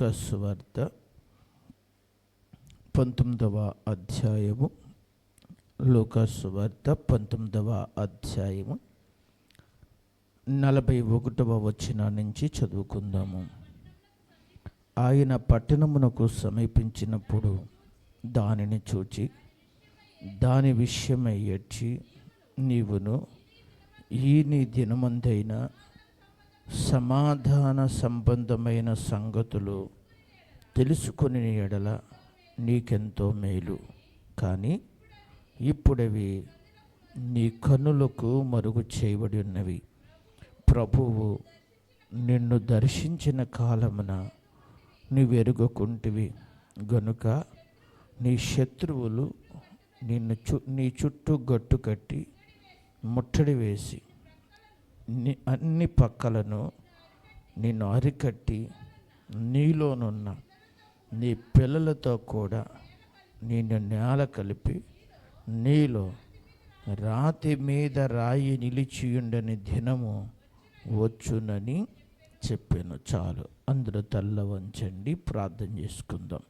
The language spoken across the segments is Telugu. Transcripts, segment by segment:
లూకాసు సువార్త 19వ అధ్యాయము. లూకాసు సువార్త 19వ అధ్యాయము 41వ వచనం నుంచి చదువుకుందాము. ఆయన పట్టణమునకు సమీపించినప్పుడు దానిని చూచి దాని విషయమై ఏడ్చి, నీవును ఈ నీ దినమందైన సమాధాన సంబంధమైన సంగతులు తెలుసుకుని ఎడల నీకెంతో మేలు, కానీ ఇప్పుడవి నీ కన్నులకు మరుగు చేయబడి ఉన్నవి. ప్రభువు నిన్ను దర్శించిన కాలమున నీవెరుగకుంటివి గనుక నీ శత్రువులు నీ చుట్టూ గట్టు కట్టి ముట్టడి వేసి అన్ని పక్కలను నిన్ను అరికట్టి నీలోనున్న నీ పిల్లలతో కూడా నిన్ను నేల కలిపి నీలో రాతి మీద రాయి నిలిచియుండని దినము వచ్చునని చెప్పాను. చాలు, అందరూ తల్ల వంచండి, ప్రార్థన చేసుకుందాం.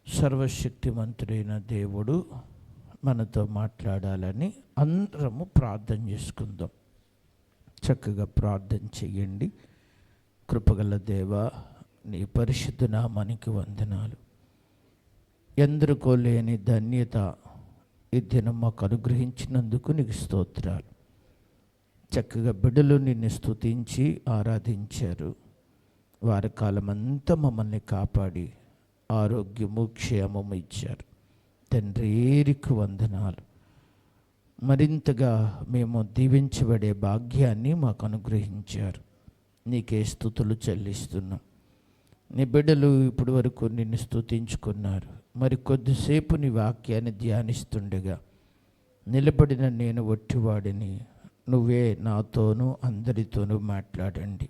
సర్వశక్తిమంతుడైన దేవుడు మనతో మాట్లాడాలని అందరము ప్రార్థన చేసుకుందాం. చక్కగా ప్రార్థన చెయ్యండి. కృపగల దేవా, నీ పరిశుద్ధ నామానికి వందనాలు. ఎందరికో లేని ధన్యత ఈ దినం మాకు అనుగ్రహించినందుకు నీకు స్తోత్రాలు. చక్కగా బిడ్డలు నిన్ను స్తుతించి ఆరాధించారు. వారి కాలమంతా మమ్మల్ని కాపాడి ఆరోగ్యము క్షేమము ఇచ్చారు. తండ్రి, ఏరికి వందనాలు. మరింతగా మేము దీవించబడే భాగ్యాన్ని మాకు అనుగ్రహించారు. నీకే స్తుతులు చెల్లిస్తున్నాం. నీ బిడ్డలు ఇప్పటి వరకు నిన్ను స్తుతించుకున్నారు. మరి కొద్దిసేపు నీ వాక్యాన్ని ధ్యానిస్తుండగా నిలబడిన నేను వట్టివాడిని, నువ్వే నాతోనూ అందరితోనూ మాట్లాడండి.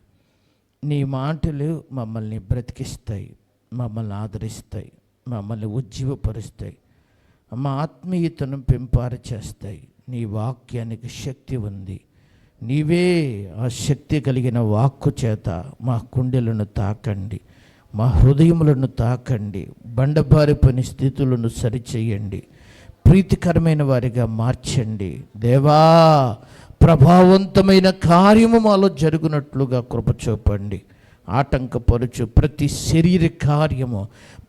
నీ మాటలు మమ్మల్ని బ్రతికిస్తాయి, మమ్మల్ని ఆదరిస్తాయి, మమ్మల్ని ఉజ్జీవపరుస్తాయి, మా ఆత్మీయతను పెంపార చేస్తాయి. నీ వాక్యానికి శక్తి ఉంది. నీవే ఆ శక్తి కలిగిన వాక్కు చేత మా గుండెలను తాకండి, మా హృదయములను తాకండి, బండబారిపోయిన స్థితులను సరిచేయండి, ప్రీతికరమైన వారిగా మార్చండి. దేవా, ప్రభావవంతమైన కార్యము మాలో జరుగునట్లుగా కృప చూపండి. ఆటంకపరుచు ప్రతి శరీర కార్యము,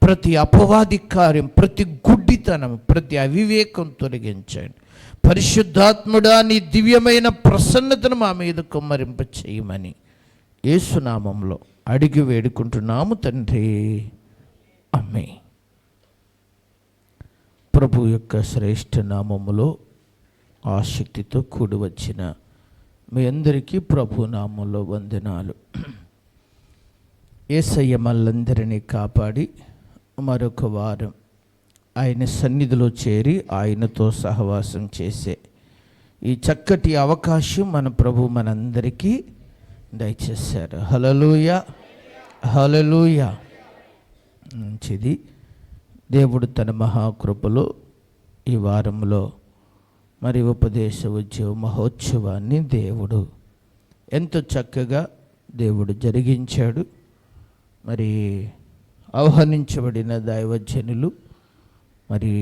ప్రతి అపవాది కార్యం, ప్రతి గుడ్డితనం, ప్రతి అవివేకం తొలగించండి. పరిశుద్ధాత్ముడా, నీ దివ్యమైన ప్రసన్నతను మా మీద కుమ్మరింప చేయమని యేసునామంలో అడిగి వేడుకుంటున్నాము తండ్రి, ఆమేన్. ప్రభు యొక్క శ్రేష్ఠ నామములో ఆసక్తితో కూడి వచ్చిన మీ అందరికీ ప్రభు నామంలో వందనాలు. యేసయ్య మనందరినీ కాపాడి మరొక వారం ఆయన సన్నిధిలో చేరి ఆయనతో సహవాసం చేసే ఈ చక్కటి అవకాశం మన ప్రభు మనందరికీ దయచేశారు. హల్లెలూయా, హల్లెలూయా. మంచిది. దేవుడు తన మహాకృపలో ఈ వారంలో మరి ఉపదేశ ఉద్యోగ మహోత్సవాన్ని దేవుడు ఎంతో చక్కగా దేవుడు జరిగించాడు. మరి ఆహ్వానించబడిన దైవజనులు మరి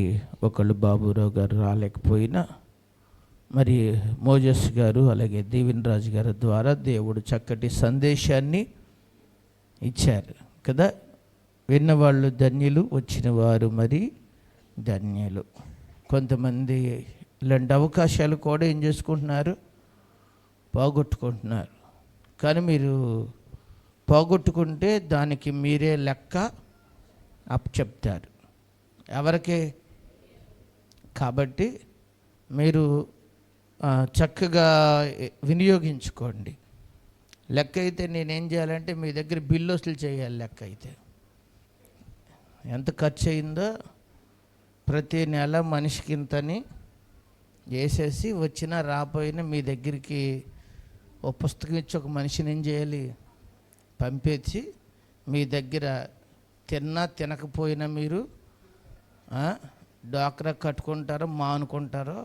ఒకళ్ళు బాబురావు గారు రాలేకపోయినా మరి మోజస్ గారు అలాగే దీవెన్ రాజు గారి ద్వారా దేవుడు చక్కటి సందేశాన్ని ఇచ్చారు కదా. విన్నవాళ్ళు ధన్యులు, వచ్చిన వారు మరి ధన్యులు. కొంతమంది ఇలాంటి అవకాశాలు కూడా ఏం చేసుకుంటున్నారు, పోగొట్టుకుంటున్నారు. కానీ మీరు పోగొట్టుకుంటే దానికి మీరే లెక్క అప్పచెప్తారు ఎవరికి. కాబట్టి మీరు చక్కగా వినియోగించుకోండి. లెక్క అయితే నేనేం చేయాలంటే మీ దగ్గర బిల్లు వసూలు చేయాలి. లెక్క అయితే ఎంత ఖర్చు అయిందో ప్రతి నెల మనిషికి ఇంతని వేసేసి వచ్చినా రాపోయినా మీ దగ్గరికి ఒక పుస్తకం ఇచ్చి ఒక మనిషిని ఏం చేయాలి, పంపించి మీ దగ్గర తిన్నా తినకపోయినా మీరు డాక్రా కట్టుకుంటారో మానుకుంటారో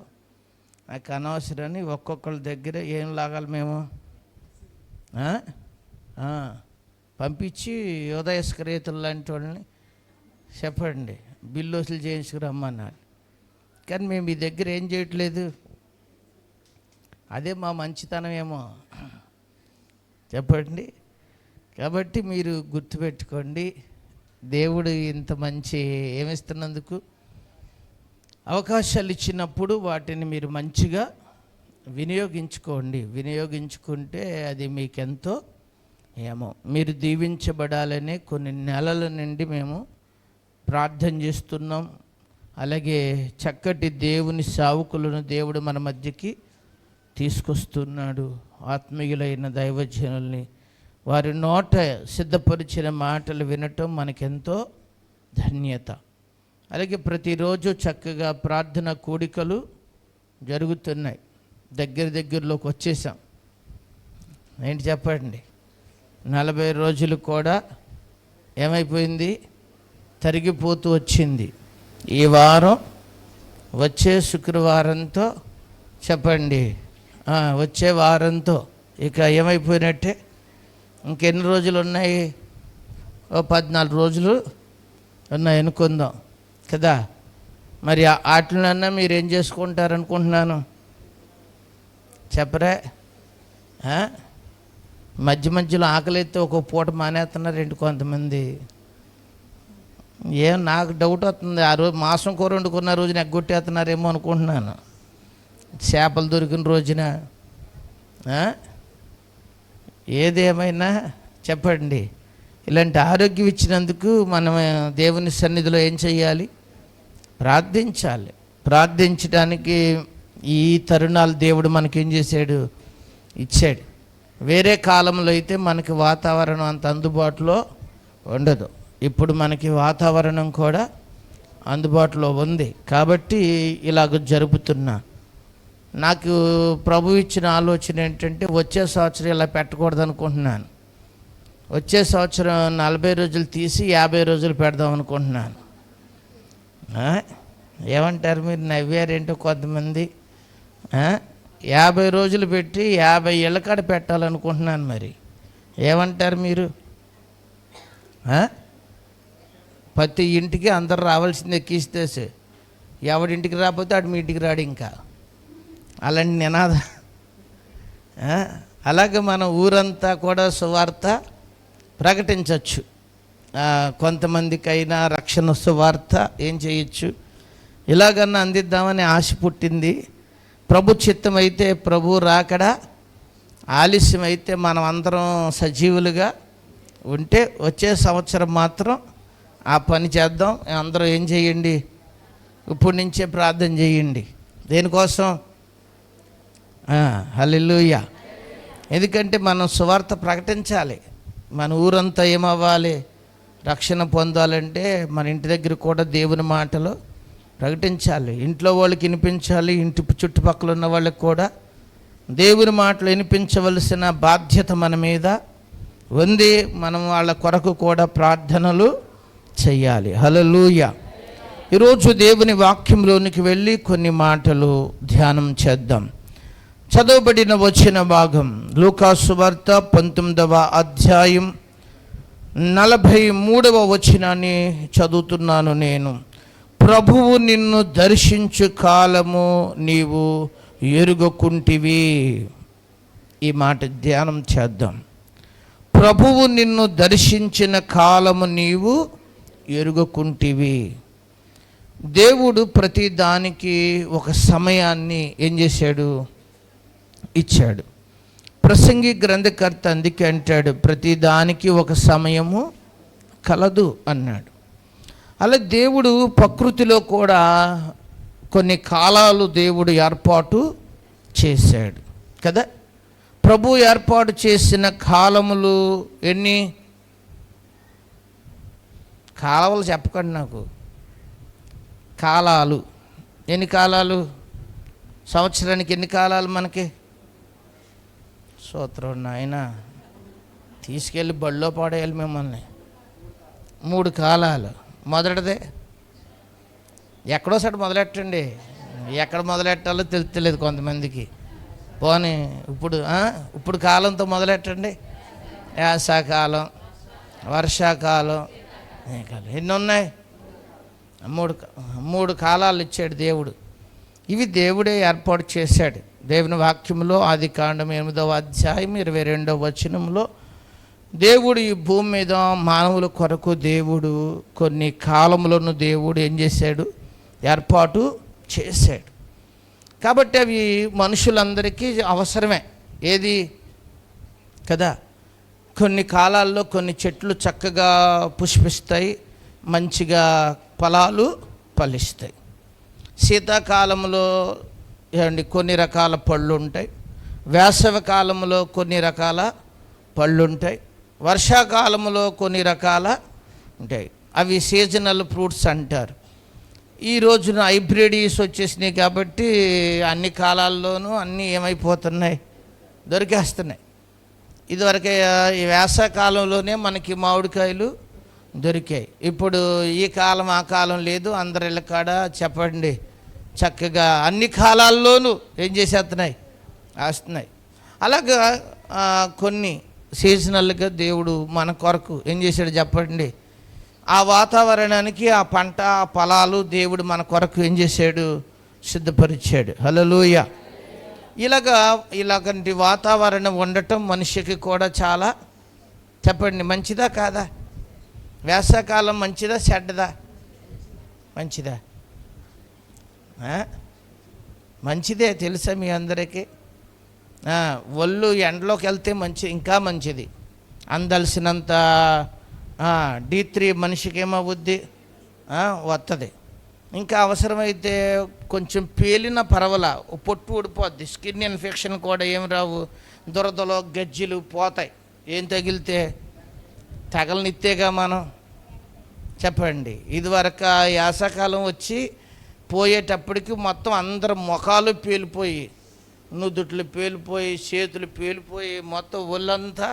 నాకు అనవసరని ఒక్కొక్కరి దగ్గర ఏం లాగాలి మేము పంపించి ఉదయస్కరేతులు లాంటి వాళ్ళని చెప్పండి బిల్లు వసూలు చేయించుకురమ్మన్నారు. కానీ మేము మీ దగ్గర ఏం చేయట్లేదు, అదే మా మంచితనం ఏమో చెప్పండి. కాబట్టి మీరు గుర్తుపెట్టుకోండి, దేవుడు ఇంత మంచి ఏమిస్తున్నందుకు అవకాశాలు ఇచ్చినప్పుడు వాటిని మీరు మంచిగా వినియోగించుకోండి. వినియోగించుకుంటే అది మీకెంతో ఏమో. మీరు దీవించబడాలని కొన్ని నెలల నుండి మేము ప్రార్థన చేస్తున్నాం. అలాగే చక్కటి దేవుని సేవకులను దేవుడు మన మధ్యకి తీసుకొస్తున్నాడు. ఆత్మీయులైన దైవజనుల్ని వారి నోట సిద్ధపరిచిన మాటలు వినటం మనకెంతో ధన్యత. అలాగే ప్రతిరోజు చక్కగా ప్రార్థన కూడికలు జరుగుతున్నాయి. దగ్గరలోకి వచ్చేసాం. ఏంటి చెప్పండి, 40 రోజులు కూడా ఏమైపోయింది, తరిగిపోతూ వచ్చింది. ఈ వారం వచ్చే శుక్రవారంతో చెప్పండి, వచ్చే వారంతో ఇక ఏమైపోయినట్టే. ఇంకెన్ని రోజులు ఉన్నాయి, 14 రోజులు ఉన్నాయి అనుకుందాం కదా. మరి వాటినన్నా మీరు ఏం చేసుకుంటారనుకుంటున్నాను చెప్పరే? మధ్యలో ఆకలిస్తే ఒక పూట మానేస్తున్నారండి కొంతమంది. ఏం నాకు డౌట్ వస్తుంది, ఆ రోజు మాంసం కూర వండుకున్న రోజున ఎగ్గొట్టేస్తున్నారేమో అనుకుంటున్నాను, చేపలు దొరికిన రోజున. ఏదేమైనా చెప్పండి, ఇలాంటి ఆరోగ్యం ఇచ్చినందుకు మనం దేవుని సన్నిధిలో ఏం చేయాలి, ప్రార్థించాలి. ప్రార్థించడానికి ఈ తరుణాలు దేవుడు మనకేం చేశాడు, ఇచ్చాడు. వేరే కాలంలో అయితే మనకి వాతావరణం అంత అందుబాటులో ఉండదు. ఇప్పుడు మనకి వాతావరణం కూడా అందుబాటులో ఉంది కాబట్టి ఇలాగ జరుపుతున్నా. నాకు ప్రభు ఇచ్చిన ఆలోచన ఏంటంటే వచ్చే సంవత్సరం ఇలా పెట్టకూడదు అనుకుంటున్నాను. వచ్చే సంవత్సరం 40 రోజులు తీసి 50 రోజులు పెడదాం అనుకుంటున్నాను. ఏమంటారు మీరు? నవ్వారేంటో కొంతమంది. 50 రోజులు పెట్టి 50 ఏళ్ళ కాడ పెట్టాలనుకుంటున్నాను. మరి ఏమంటారు మీరు? ప్రతి ఇంటికి అందరు రావాల్సింది ఎక్కిస్తేసి ఎవడింటికి రాకపోతే ఆడు మీ ఇంటికి రాడు. ఇంకా అలాంటి నినాద. అలాగే మన ఊరంతా కూడా సువార్త ప్రకటించవచ్చు. కొంతమందికైనా రక్షణ సువార్త ఏం చేయొచ్చు, ఇలాగన్నా అందిద్దామని ఆశ పుట్టింది. ప్రభు చిత్తం అయితే ప్రభు రాకడ ఆలస్యం అయితే మనం అందరం సజీవులుగా ఉంటే వచ్చే సంవత్సరం మాత్రం ఆ పని చేద్దాం. అందరూ ఏం చేయండి, ఇప్పటి నుంచే ప్రార్థన చేయండి. దేనికోసం? హల్లెలూయా. ఎందుకంటే మనం సువార్త ప్రకటించాలి. మన ఊరంతా ఏమవ్వాలి, రక్షణ పొందాలంటే మన ఇంటి దగ్గర కూడా దేవుని మాటలు ప్రకటించాలి. ఇంట్లో వాళ్ళకి వినిపించాలి, ఇంటి చుట్టుపక్కల ఉన్న వాళ్ళకి కూడా దేవుని మాటలు వినిపించవలసిన బాధ్యత మన మీద ఉంది. మనం వాళ్ళ కొరకు కూడా ప్రార్థనలు చెయ్యాలి. హల్లెలూయా. ఈరోజు దేవుని వాక్యంలోనికి వెళ్ళి కొన్ని మాటలు ధ్యానం చేద్దాం. చదవబడిన వచ్చిన భాగం లూకాసు వార్త 19వ అధ్యాయం 43వ వచనాన్ని చదువుతున్నాను నేను. ప్రభువు నిన్ను దర్శించు కాలము నీవు ఎరుగకుంటివి. ఈ మాట ధ్యానం చేద్దాం. ప్రభువు నిన్ను దర్శించిన కాలము నీవు ఎరుగకుంటివి. దేవుడు ప్రతి దానికి ఒక సమయాన్ని ఏం చేశాడు, ఇచ్చాడు. ప్రసంగి గ్రంథకర్త అందుకే అంటాడు, ప్రతి దానికి ఒక సమయము కలదు అన్నాడు. అలా దేవుడు ప్రకృతిలో కూడా కొన్ని కాలాలు దేవుడు ఏర్పాటు చేశాడు కదా. ప్రభు ఏర్పాటు చేసిన కాలములు ఎన్ని? కాలాలు చెప్పకండి నాకు, కాలాలు ఎన్ని కాలాలు? సంవత్సరానికి ఎన్ని కాలాలు మనకి? స్తోత్రం నాయన. తీసుకెళ్ళి బడిలో పాడేయాలి మిమ్మల్ని. 3 కాలాలు. మొదటిదే ఎక్కడో సైడ్ మొదలెట్టండి. ఎక్కడ మొదలెట్టాలో తెలుస్తలేదు కొంతమందికి. పోనీ ఇప్పుడు కాలంతో మొదలెట్టండి. యాసకాలం, వర్షాకాలం, ఎన్ని ఉన్నాయి? మూడు కాలాలు ఇచ్చాడు దేవుడు. ఇవి దేవుడే ఏర్పాటు చేశాడు. దేవుని వాక్యంలో ఆదికాండం 8వ అధ్యాయం 22వ వచనంలో దేవుడు ఈ భూమి మీద మానవుల కొరకు దేవుడు కొన్ని కాలములను దేవుడు ఏం చేశాడు? ఏర్పాటు చేశాడు. కాబట్టి అవి మనుషులందరికీ అవసరమే. ఏది కదా, కొన్ని కాలాల్లో కొన్ని చెట్లు చక్కగా పుష్పిస్తాయి, మంచిగా ఫలాలు ఫలిస్తాయి. శీతాకాలంలో కొన్ని రకాల పళ్ళు ఉంటాయి, వేసవి కాలంలో కొన్ని రకాల పళ్ళు ఉంటాయి, వర్షాకాలంలో కొన్ని రకాల ఉంటాయి. అవి సీజనల్ ఫ్రూట్స్ అంటారు. ఈ రోజున హైబ్రిడ్స్ వచ్చేసినాయి కాబట్టి అన్ని కాలాల్లోనూ అన్నీ ఏమైపోతున్నాయి? దొరికేస్తున్నాయి. ఇదివరకే ఈ వేసవకాలంలోనే మనకి మామిడికాయలు దొరికాయి. ఇప్పుడు ఈ కాలం ఆ కాలం లేదు, అందరి ఇళ్ళ కాడ చెప్పండి చక్కగా అన్ని కాలాల్లోనూ ఏం చేసేస్తున్నాయి? వేస్తున్నాయి. అలాగా కొన్ని సీజనల్గా దేవుడు మన కొరకు ఏం చేశాడు చెప్పండి? ఆ వాతావరణానికి ఆ పంట, ఆ ఫలాలు దేవుడు మన కొరకు ఏం చేశాడు? సిద్ధపరిచాడు. హల్లెలూయా. ఇలాగంటి వాతావరణం ఉండటం మనిషికి కూడా చాలా చెప్పండి మంచిదా కాదా? వేసవకాలం మంచిదా చెడ్డదా? మంచిదా? మంచిదే, తెలుసా మీ అందరికీ? ఒళ్ళు ఎండలోకి వెళ్తే ఇంకా మంచిది. అందలసినంత D3 మనిషికి ఏమవుద్ది? వస్తుంది. ఇంకా అవసరమైతే కొంచెం పేలిన పరవల పొట్టు ఊడిపోద్ది. స్కిన్ ఇన్ఫెక్షన్ కూడా ఏమి రావు, దురదలో గజ్జీలు పోతాయి. ఏం తగిలితే తగలనిత్తేగా మనం చెప్పండి. ఇదివరకు యాసకాలం వచ్చి పోయేటప్పటికి మొత్తం అందరం ముఖాలు పేలిపోయి, నుదుట్లు పేలిపోయి, చేతులు పేలిపోయి, మొత్తం ఒళ్ళంతా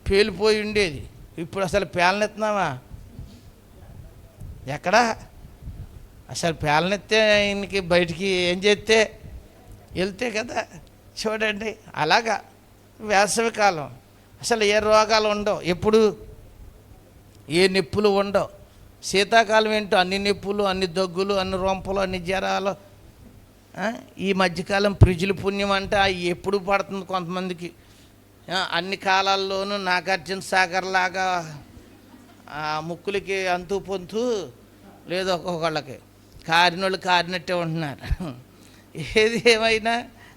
పేలిపోయి ఉండేది. ఇప్పుడు అసలు పేలనెత్తున్నావా? ఎక్కడా అసలు పేలనెత్తే ఆయనకి బయటికి ఏం చేస్తే వెళ్తే కదా. చూడండి, అలాగా వేసవికాలం అసలు ఏ రోగాలు ఉండవు, ఎప్పుడు ఏ నొప్పులు ఉండవు. శీతాకాలం ఏంటో అన్ని నొప్పులు, అన్ని దగ్గులు, అన్ని రొంపలు, అన్ని జ్వరాలు. ఈ మధ్యకాలం ఫ్రిడ్జ్ల పుణ్యం అంటే ఎప్పుడు పడుతుంది కొంతమందికి. అన్ని కాలాల్లోనూ నాగార్జున సాగర్ లాగా ముక్కులకి అంతు పొంతు లేదు, ఒక్కొక్కళ్ళకి కారినోళ్ళు కారినట్టే ఉంటున్నారు. ఏది ఏమైనా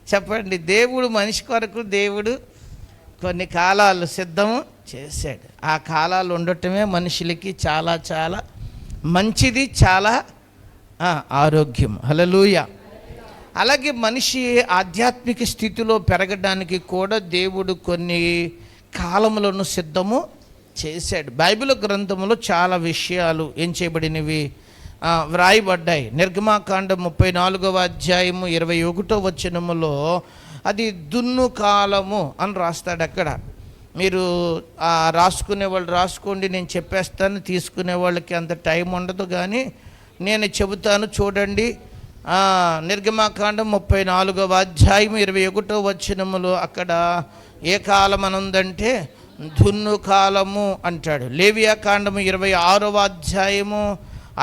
చెప్పండి, దేవుడు మనిషి కొరకు దేవుడు కొన్ని కాలాలు సిద్ధము చేశాడు. ఆ కాలాలు ఉండటమే మనుషులకి చాలా చాలా మంచిది, చాలా ఆరోగ్యం. హల్లెలూయా. అలాగే మనిషి ఆధ్యాత్మిక స్థితిలో పెరగడానికి కూడా దేవుడు కొన్ని కాలములను సిద్ధము చేశాడు. బైబిల్ గ్రంథంలో చాలా విషయాలు ఏం చేయబడినవి వ్రాయబడ్డాయి. నిర్గమాకాండం 34వ అధ్యాయము 21వ వచనములో అది దున్ను కాలము అని రాస్తాడు. అక్కడ మీరు రాసుకునే వాళ్ళు రాసుకోండి, నేను చెప్పేస్తాను. తీసుకునే వాళ్ళకి అంత టైం ఉండదు, కానీ నేను చెబుతాను చూడండి. నిర్గమాకాండం 34వ అధ్యాయం 21వ వచనములో అక్కడ ఏ కాలం అని ఉందంటే దున్ను కాలము అంటాడు. లేవియా కాండము 26వ అధ్యాయము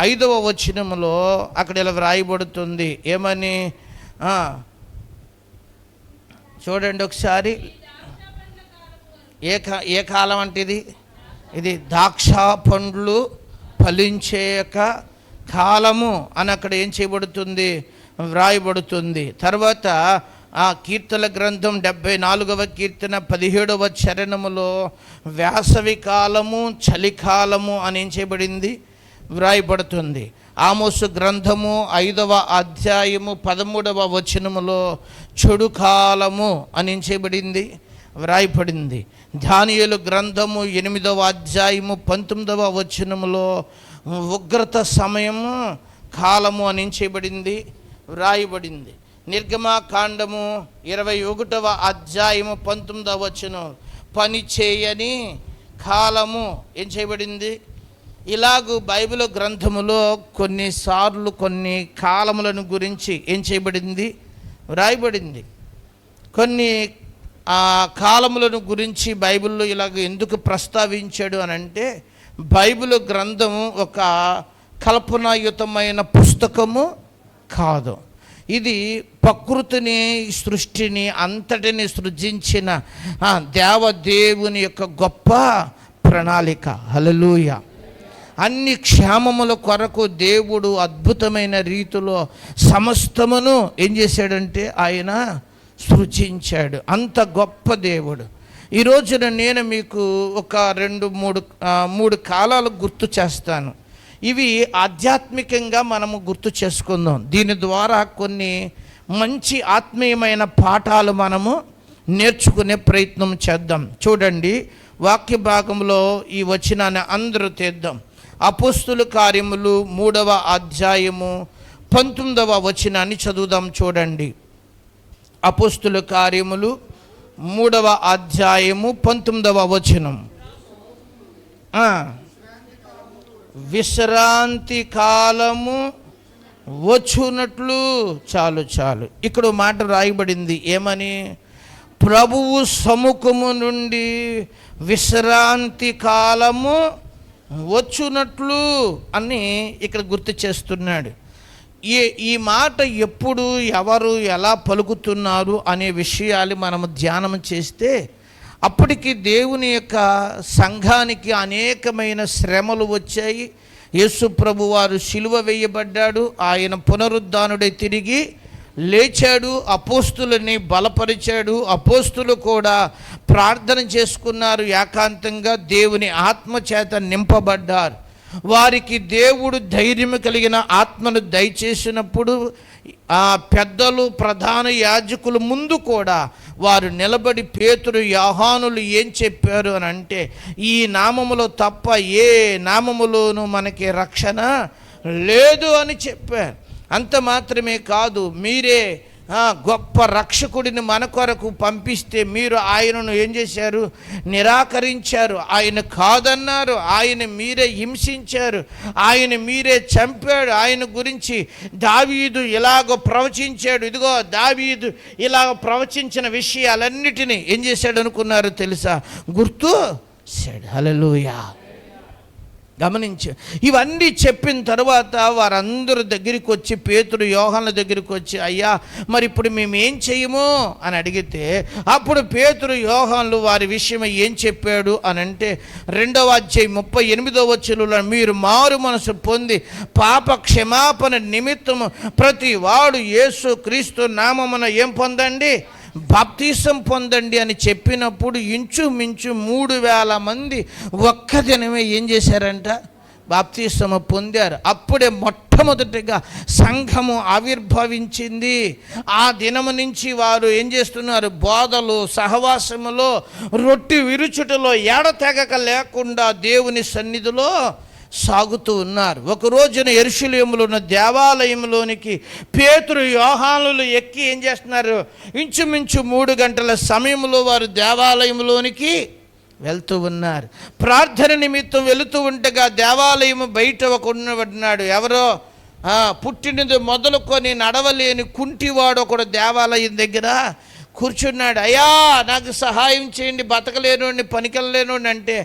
5వ వచనములో అక్కడ ఇలా వ్రాయబడుతుంది. ఏమని చూడండి ఒకసారి. ఏ కాలం అంటే ఇది ద్రాక్ష పండ్లు ఫలించే కాలము అని అక్కడ ఏం చేయబడుతుంది? వ్రాయబడుతుంది. తర్వాత కీర్తన గ్రంథం 74వ కీర్తన 17వ చరణములో వేసవి కాలము, చలికాలము అని ఏం చేయబడింది? వ్రాయబడుతుంది. ఆమోసు గ్రంథము 5వ అధ్యాయము 13వ వచనములో చెడు కాలము అని ఏం చేయబడింది? వ్రాయబడింది. దానియేలు గ్రంథము 8వ అధ్యాయము 19వ వచనములో ఉగ్రత సమయము కాలము అని ఏం చేయబడింది? వ్రాయబడింది. నిర్గమాకాండము 21వ అధ్యాయము 19వ వచనం పని చేయని కాలము ఏం చేయబడింది? ఇలాగూ బైబిల్ గ్రంథములో కొన్నిసార్లు కొన్ని కాలములను గురించి ఏం చేయబడింది? వ్రాయబడింది. కొన్ని ఆ కాలములను గురించి బైబిల్లో ఇలాగ ఎందుకు ప్రస్తావించాడు అని అంటే, బైబిల్ గ్రంథం ఒక కల్పనాయుతమైన పుస్తకము కాదు. ఇది ప్రకృతిని, సృష్టిని అంతటిని సృజించిన దేవదేవుని యొక్క గొప్ప ప్రణాళిక. హల్లెలూయా. అన్ని క్షేమముల కొరకు దేవుడు అద్భుతమైన రీతిలో సమస్తమును ఏం చేశాడంటే ఆయన సృజించాడు. అంత గొప్ప దేవుడు. ఈ రోజున నేను మీకు ఒక 2-3 కాలాలు గుర్తు చేస్తాను. ఇవి ఆధ్యాత్మికంగా మనము గుర్తు చేసుకుందాం. దీని ద్వారా కొన్ని మంచి ఆత్మీయమైన పాఠాలు మనము నేర్చుకునే ప్రయత్నం చేద్దాం. చూడండి, వాక్య భాగంలో ఈ వచనాన్ని అందరూ తీద్దాం. అపోస్తుల కార్యములు 3వ అధ్యాయము 19వ వచనాన్ని చదువుదాం. చూడండి, అపోస్తుల కార్యములు 3వ అధ్యాయము 19వ వచనం. విశ్రాంతి కాలము వచ్చునట్లు. చాలు ఇక్కడ మాట రాయబడింది ఏమని? ప్రభువు సముఖము నుండి విశ్రాంతి కాలము వచ్చునట్లు అని ఇక్కడ గుర్తు చేస్తున్నాడు. ఈ మాట ఎప్పుడు, ఎవరు, ఎలా పలుకుతున్నారు అనే విషయాలు మనము ధ్యానం చేస్తే అప్పటికి దేవుని యొక్క సంఘానికి అనేకమైన శ్రమలు వచ్చాయి. యేసు ప్రభు వారు సిలువ వేయబడ్డాడు, ఆయన పునరుద్ధానుడై తిరిగి లేచాడు, అపోస్తులని బలపరిచాడు. అపోస్తులు కూడా ప్రార్థన చేసుకున్నారు, ఏకాంతంగా దేవుని ఆత్మ చేత నింపబడ్డారు. వారికి దేవుడు ధైర్యం కలిగిన ఆత్మను దయచేసినప్పుడు ఆ పెద్దలు, ప్రధాన యాజకుల ముందు కూడా వారు నిలబడి పేతురు, యోహానులు ఏం చెప్పారు అని అంటే, ఈ నామములో తప్ప ఏ నామములోనూ మనకి రక్షణ లేదు అని చెప్పారు. అంత మాత్రమే కాదు, మీరే గొప్ప రక్షకుడిని మన కొరకు పంపిస్తే మీరు ఆయనను ఏం చేశారు? నిరాకరించారు. ఆయన కాదన్నారు. ఆయన మీరే హింసించారు, ఆయన మీరే చంపాడు. ఆయన గురించి దావీదు ఇలాగ ప్రవచించాడు. ఇదిగో దావీదు ఇలాగ ప్రవచించిన విషయాలన్నిటినీ ఏం చేశాడు అనుకున్నారు తెలుసా? గుర్తు చేశాడు. హల్లెలూయా. గమనించు. ఇవన్నీ చెప్పిన తర్వాత వారందరూ దగ్గరికి వచ్చి, పేతురు, యోహానుల దగ్గరికి వచ్చి, అయ్యా మరి ఇప్పుడు మేము ఏం చేయము అని అడిగితే, అప్పుడు పేతురు, యోహానులు వారి విషయం ఏం చెప్పాడు అని అంటే, 2వ అధ్యాయం 38వ వచనంలో, మీరు మారు మనసు పొంది పాప క్షమాపణ నిమిత్తము ప్రతి వాడు యేసు క్రీస్తు నామమున ఏం పొందండి? బాప్తీసం పొందండి అని చెప్పినప్పుడు ఇంచుమించు 3000 మంది ఒక్క దినమే ఏం చేశారంట? బాప్తీసము పొందారు. అప్పుడే మొట్టమొదటిగా సంఘము ఆవిర్భవించింది. ఆ దినము నుంచి వారు ఏం చేస్తున్నారు? బోధలు, సహవాసములో, రొట్టె విరుచుటలో ఎడతెగక లేకుండా దేవుని సన్నిధిలో సాగుతూ ఉన్నారు. ఒక రోజున యెరూషలేములో ఉన్న దేవాలయంలోనికి పేతురు, యోహానులు ఎక్కి ఏం చేస్తున్నారు? ఇంచుమించు 3 గంటల సమయంలో వారు దేవాలయంలోనికి వెళ్తూ ఉన్నారు. ప్రార్థన నిమిత్తం వెళుతూ ఉండగా దేవాలయం బయట ఒక ఉన్నవాడు, ఎవరో పుట్టినది మొదలుకొని నడవలేని కుంటివాడు ఒకడు దేవాలయం దగ్గర కూర్చున్నాడు. అయ్యా నాకు సహాయం చేయండి, బతకలేనోడిని, పనికెళ్ళలేనోడిని అంటే,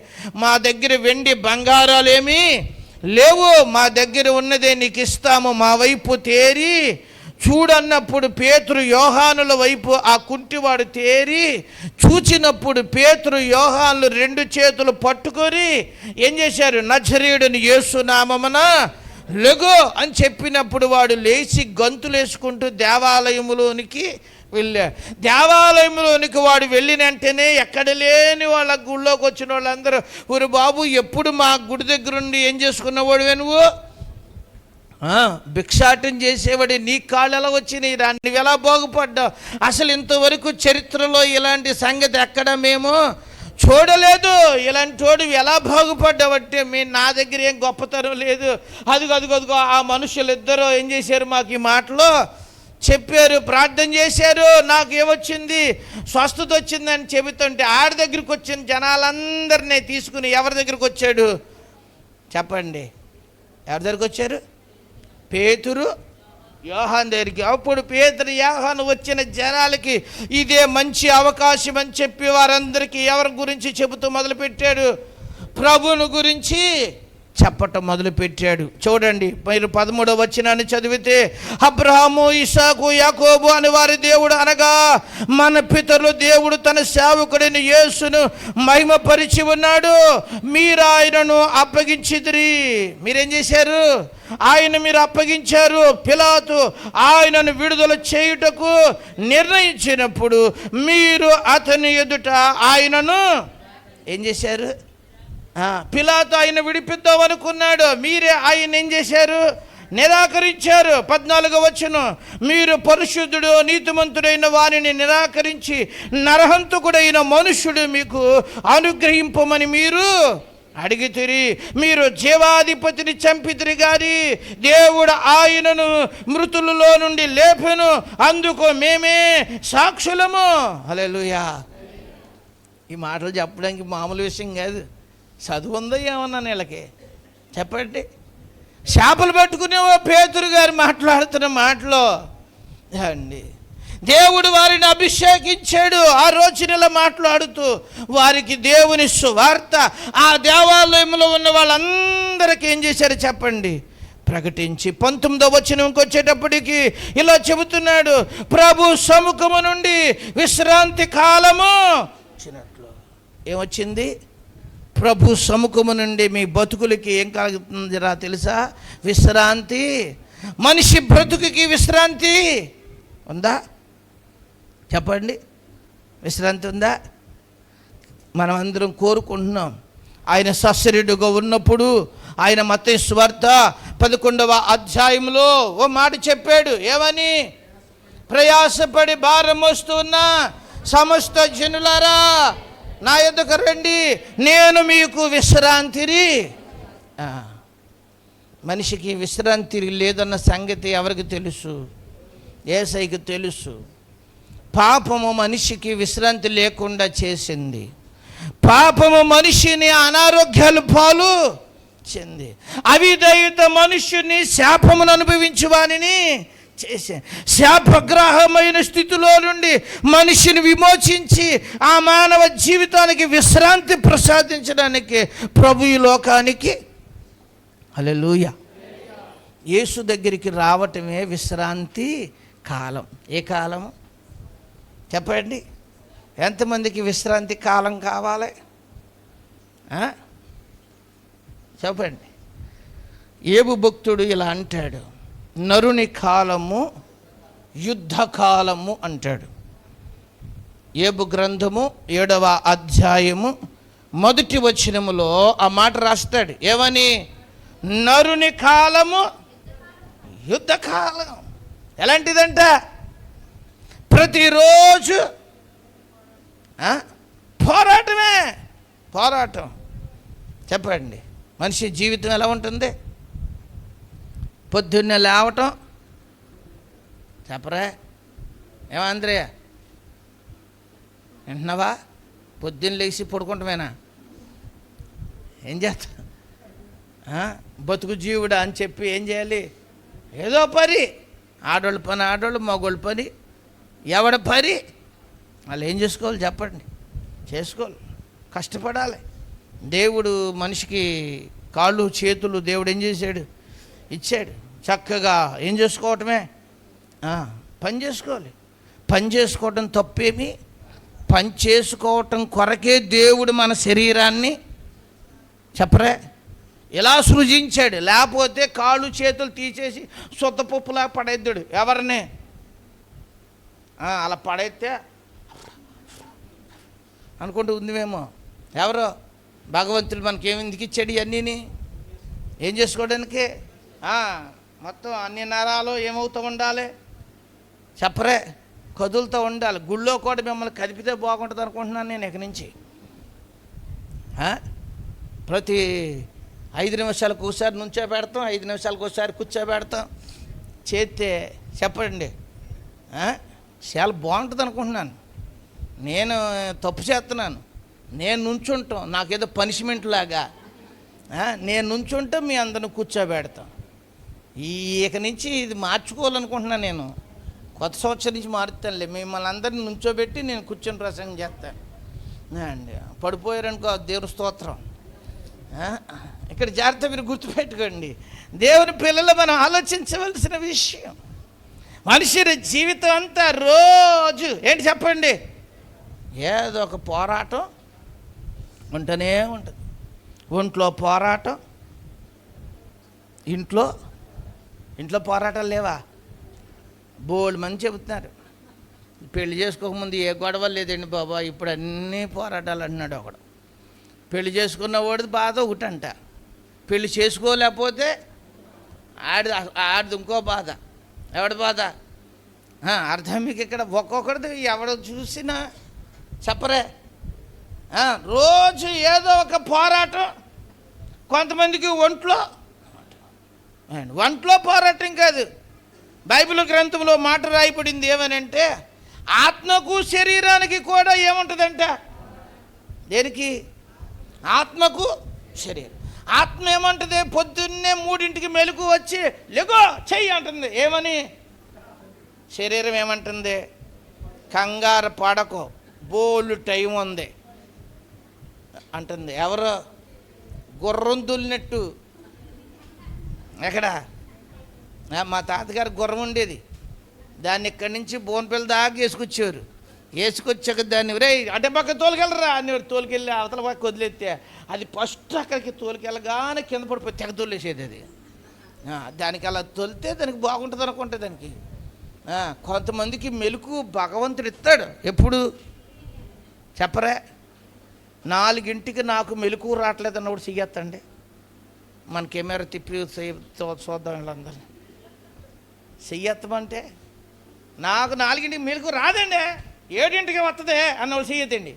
మా దగ్గర వెండి బంగారాలేమీ లేవు, మా దగ్గర ఉన్నదే నీకు ఇస్తాము, మా వైపు తేరి చూడన్నప్పుడు పేతురు, యోహానుల వైపు ఆ కుంటివాడు తేరి చూచినప్పుడు పేతురు, యోహానులు 2 చేతులు పట్టుకొని ఏం చేశారు? నజరేయుడని యేసు నామమున లెగో అని చెప్పినప్పుడు వాడు లేచి గంతులేసుకుంటూ దేవాలయములోనికి వెళ్ళాడు. దేవాలయంలోనికి వాడు వెళ్ళిన వెంటనే ఎక్కడ లేని వాళ్ళ గుళ్ళోకి వచ్చిన వాళ్ళందరూ, ఊరు బాబు ఎప్పుడు మా గుడి దగ్గర ఉండి ఏం చేసుకున్నవాడువే నువ్వు? భిక్షాటం చేసేవాడి, నీ కాళ్ళు ఎలా వచ్చినాయి రా? నువ్వు ఎలా బాగుపడ్డావు? అసలు ఇంతవరకు చరిత్రలో ఇలాంటి సంగతి ఎక్కడ మేము చూడలేదు. ఇలాంటి వాడు ఎలా బాగుపడ్డావంటే, నా దగ్గర ఏం గొప్పతనం లేదు. అదిగో ఆ మనుషులు ఇద్దరు ఏం చేశారు? మాకు ఈ మాటలు చెప్పారు, ప్రార్థన చేశారు, నాకు ఏమొచ్చింది? స్వస్థత వచ్చిందని చెబుతుంటే ఆడి దగ్గరికి వచ్చిన జనాలందరినీ తీసుకుని ఎవరి దగ్గరికి వచ్చాడు చెప్పండి? ఎవరి దగ్గరికి వచ్చారు? పేతురు, యోహాను దగ్గరికి. అప్పుడు పేతురు యోహాను వచ్చిన జనాలకి ఇదే మంచి అవకాశం అని చెప్పి వారందరికీ ఎవరి గురించి చెబుతూ మొదలుపెట్టాడు? ప్రభువును గురించి చెప్పటం మొదలుపెట్టాడు. చూడండి, మీరు 13వ వచనాన్ని చదివితే, అబ్రహాము, ఇస్సాకు, యాకోబు అని వారి దేవుడు అనగా మన పితరులు దేవుడు తన సేవకుడైన యేసును మహిమపరిచి ఉన్నాడు. మీరు ఆయనను అప్పగించిదిరి. మీరేం చేశారు? ఆయన మీరు అప్పగించారు. పిలాతు ఆయనను విడుదల చేయుటకు నిర్ణయించినప్పుడు మీరు అతని ఎదుట ఆయనను ఏం చేశారు? పిలాతు ఆయన విడిపిద్దాం అనుకున్నాడు. మీరే ఆయన ఏం చేశారు? నిరాకరించారు. 14వ వచనం, మీరు పరిశుద్ధుడు నీతిమంతుడైన వారిని నిరాకరించి నరహంతకుడైన మనుష్యుడు మీకు అనుగ్రహింపమని మీరు అడిగితిరి. మీరు జీవాధిపతిని చంపితిరి గాని దేవుడు ఆయనను మృతులలో నుండి లేపెను, అందుకు మేమే సాక్షులము. హల్లెలూయా. ఈ మాటలు చెప్పడానికి మామూలు విషయం కాదు. చదువు ఉందో ఏమన్నా వీళ్ళకి చెప్పండి. చేపలు పట్టుకునేవో పేతురు గారు మాట్లాడుతున్న మాటలో అండి, దేవుడు వారిని అభిషేకించాడు. ఆ రోజున ఇలా మాట్లాడుతూ వారికి దేవుని సువార్త ఆ దేవాలయంలో ఉన్న వాళ్ళందరికీ ఏం చేశారు చెప్పండి? ప్రకటించి 19వ వచనంకి వచ్చేటప్పటికి ఇలా చెబుతున్నాడు, ప్రభు సముఖము నుండి విశ్రాంతి కాలము వచ్చినట్లు. ఏమొచ్చింది? ప్రభు సముఖము నుండి మీ బతుకులకి ఏం కలుగుతుందిరా తెలుసా? విశ్రాంతి. మనిషి బ్రతుకుకి విశ్రాంతి ఉందా చెప్పండి? విశ్రాంతి ఉందా? మనం అందరం కోరుకుంటున్నాం. ఆయన సశరీరుడుగా ఉన్నప్పుడు ఆయన మత్తయి సువార్త 11వ అధ్యాయంలో ఓ మాట చెప్పాడు. ఏమని? ప్రయాసపడి భారం మోస్తున్న సమస్త జనులారా నా యొద్దకు రండి, నేను మీకు విశ్రాంతిని. మనిషికి విశ్రాంతి లేదన్న సంగతి ఎవరికి తెలుసు? యేసయ్యకి తెలుసు. పాపము మనిషికి విశ్రాంతి లేకుండా చేసింది. పాపము మనిషిని అనారోగ్యాలు పాలు చెంది, అవిధేయత మనుష్యుని శాపమును అనుభవించువానిని చేసే శాపగ్రాహమైన స్థితిలో నుండి మనిషిని విమోచించి ఆ మానవ జీవితానికి విశ్రాంతి ప్రసాదించడానికి ప్రభు ఈ లోకానికి హల్లెలూయా యేసు దగ్గరికి రావటమే విశ్రాంతి కాలం. ఏ కాలము చెప్పండి? ఎంతమందికి విశ్రాంతి కాలం కావాలి చెప్పండి? ఏబు భక్తుడు ఇలా అంటాడు, నరుని కాలము యుద్ధకాలము అంటాడు. ఏబు గ్రంథము 7వ అధ్యాయము 1వ వచనములో ఆ మాట రాస్తాడు. ఏమని? నరుని కాలము యుద్ధకాలం. ఎలాంటిదంట? ప్రతిరోజు పోరాటమే, పోరాటం. చెప్పండి, మనిషి జీవితం ఎలా ఉంటుంది? పొద్దున్నే లేవటం చెప్పరా? ఏమంద్రయ్య వింటున్నావా? పొద్దున్న లేచి పడుకుంటామేనా? ఏం చేస్తా? బతుకు జీవుడా అని చెప్పి ఏం చేయాలి? ఏదో పని, ఆడోళ్ళ పని ఆడోళ్ళు, మగోళ్ళ పని ఎవడ పని వాళ్ళు ఏం చేసుకోవాలి చెప్పండి? చేసుకోవాలి, కష్టపడాలి. దేవుడు మనిషికి కాళ్ళు చేతులు దేవుడు ఏం చేశాడు? ఇచ్చాడు. చక్కగా ఏం చేసుకోవటమే, పని చేసుకోవాలి. పని చేసుకోవటం తప్పేమి? పని చేసుకోవటం కొరకే దేవుడు మన శరీరాన్ని చెప్పరే ఇలా సృజించాడు. లేకపోతే కాళ్ళు చేతులు తీసేసి సొత్తపప్పులా పడేద్దాడు ఎవరిని. అలా పడేస్తే అనుకుంటూ ఉందిమేమో. ఎవరో భగవంతుడు మనకేమిందుకు ఇచ్చాడు ఇవన్నీని? ఏం చేసుకోవడానికి? మొత్తం అన్ని నరాలు ఏమవుతూ ఉండాలి చెప్పరే? కదులుతూ ఉండాలి. గుళ్ళో కూడా మిమ్మల్ని కదిపితే బాగుంటుంది అనుకుంటున్నాను నేను ఇక నుంచి. ప్రతి 5 నిమిషాలకు ఒకసారి నుంచో పెడతాం, 5 నిమిషాలకు ఒకసారి కూర్చోబెడతాం. చేస్తే చెప్పండి చాలా బాగుంటుంది అనుకుంటున్నాను. నేను తప్పు చేస్తున్నాను. నేను నుంచుంటాం నాకేదో పనిష్మెంట్ లాగా. నేను నుంచుంటే మీ అందరిని కూర్చోబెడతాం. ఇక నుంచి ఇది మార్చుకోవాలనుకుంటున్నాను నేను. కొత్త సంవత్సరం నుంచి మారుతానులే. మిమ్మల్ని అందరినీ నుంచోబెట్టి నేను కూర్చొని ప్రసంగం చేస్తాను అండి. పడిపోయారనుకో దేవుని స్తోత్రం. ఇక్కడ జాగ్రత్త మీరు గుర్తుపెట్టుకోండి. దేవుని పిల్లలు మనం ఆలోచించవలసిన విషయం, మనిషి జీవితం అంతా రోజు ఏంటి చెప్పండి, ఏదో ఒక పోరాటం ఉంటూనే ఉంటుంది. ఒంట్లో పోరాటం, ఇంట్లో పోరాటాలు లేవా? బోల్డ్ మంది చెబుతున్నారు. పెళ్లి చేసుకోకముందు ఏ గొడవ లేదండి బాబా, ఇప్పుడు అన్నీ పోరాటాలు అంటున్నాడు ఒకడు. పెళ్లి చేసుకున్న వాడిది బాధ ఒకటంట, పెళ్లి చేసుకోలేకపోతే ఆడిది ఇంకో బాధ. ఎవడి బాధ అర్థం మీకు ఇక్కడ? ఒక్కొక్కడిది ఎవడు చూసినా చెప్పరే. రోజు ఏదో ఒక పోరాటం. కొంతమందికి ఒంట్లో పోరాటం కాదు. బైబిల్ గ్రంథంలో మాట రాయబడింది ఏమనంటే, ఆత్మకు శరీరానికి కూడా ఏముంటుందంట? దేనికి? ఆత్మకు శరీరం. ఆత్మ ఏమంటుంది? పొద్దున్నే 3ంటికి మెలకు వచ్చి లెగో చెయ్యి అంటుంది. ఏమని? శరీరం ఏమంటుంది? కంగారు పడకో, బోలు టైం ఉంది అంటుంది. ఎవరో గుర్రం దుల్లినట్టు. ఎక్కడ? మా తాతగారు గుర్రం ఉండేది, దాన్ని ఇక్కడి నుంచి బోన్పల్లి దాకా వేసుకొచ్చాక దాన్ని రే అటే పక్క తోలుకెళ్ళరా అని తోలుకెళ్ళి అవతల పక్క వదిలేస్తే అది ఫస్ట్ అక్కడికి తోలుకెళ్ళగానే కింద పడిపోయి తెగ తోలేసేది. అది దానికి అలా తోలితే దానికి బాగుంటుంది అనుకుంటే దానికి. కొంతమందికి మెలకు భగవంతుడు ఇస్తాడు. ఎప్పుడు చెప్పరే? 4ంటికి నాకు మెలకు రావట్లేదు అన్నప్పుడు చెయ్యొద్దండి. మన కెమెరా తిప్పి చూద్దాం వీళ్ళందరూ. చెయ్యొత్తమంటే నాకు 4ంటికి మెలకు రాదండి, 7ంటికి వస్తుంది అన్నవాళ్ళు చెయ్యొద్దండి.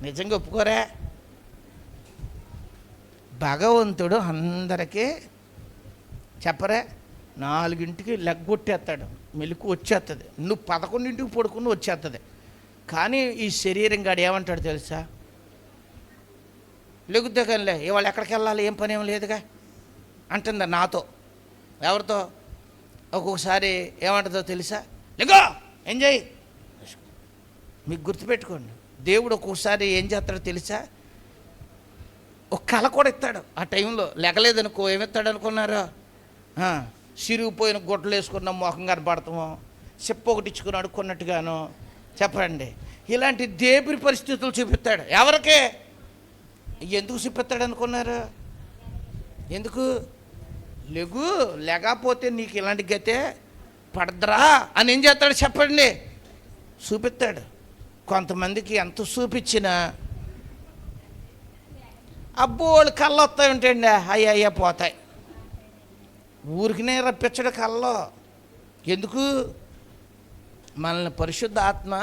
నిజంగా ఒప్పుకోరా? భగవంతుడు అందరికీ చెప్పరే 4ంటికి లెగ్గొట్టేస్తాడు, మెలకు వచ్చేస్తుంది. నువ్వు 11ంటికి పడుకుని వచ్చేస్తుంది. కానీ ఈ శరీరం గాడు ఏమంటాడు తెలుసా? లెగుద్దే కానిలే, ఇవాళ ఎక్కడికి వెళ్ళాలి, ఏం పని ఏం లేదుగా అంటుందా నాతో. ఎవరితో? ఒక్కొక్కసారి ఏమంటుందో తెలుసా? Lego enjoy. మీకు గుర్తుపెట్టుకోండి, దేవుడు ఒక్కొక్కసారి ఏం చేస్తాడో తెలుసా? ఒక కళ కూడా ఇస్తాడు. ఆ టైంలో లెగలేదనుకో ఏమిస్తాడు అనుకున్నారో? సిరిగిపోయిన గుడ్డలు వేసుకున్న మొహం కనపడతామో, చెప్పు ఒకటి ఇచ్చుకుని అడుక్కున్నట్టుగాను. చెప్పండి, ఇలాంటి దేవుడి పరిస్థితులు చూపిస్తాడు. ఎవరికే? ఎందుకు చూపిస్తాడు అనుకున్నారు? ఎందుకు? లేకపోతే నీకు ఇలాంటి గతే పడద్రా అని ఏం చేస్తాడు చెప్పండి? చూపిస్తాడు. కొంతమందికి ఎంత చూపించినా అబ్బోళ్ళు కళ్ళు వస్తాయి ఉంటాయండి, అయ్యా పోతాయి. ఊరికినే రప్పించడు కళ్ళు. ఎందుకు? మనల్ని పరిశుద్ధ ఆత్మ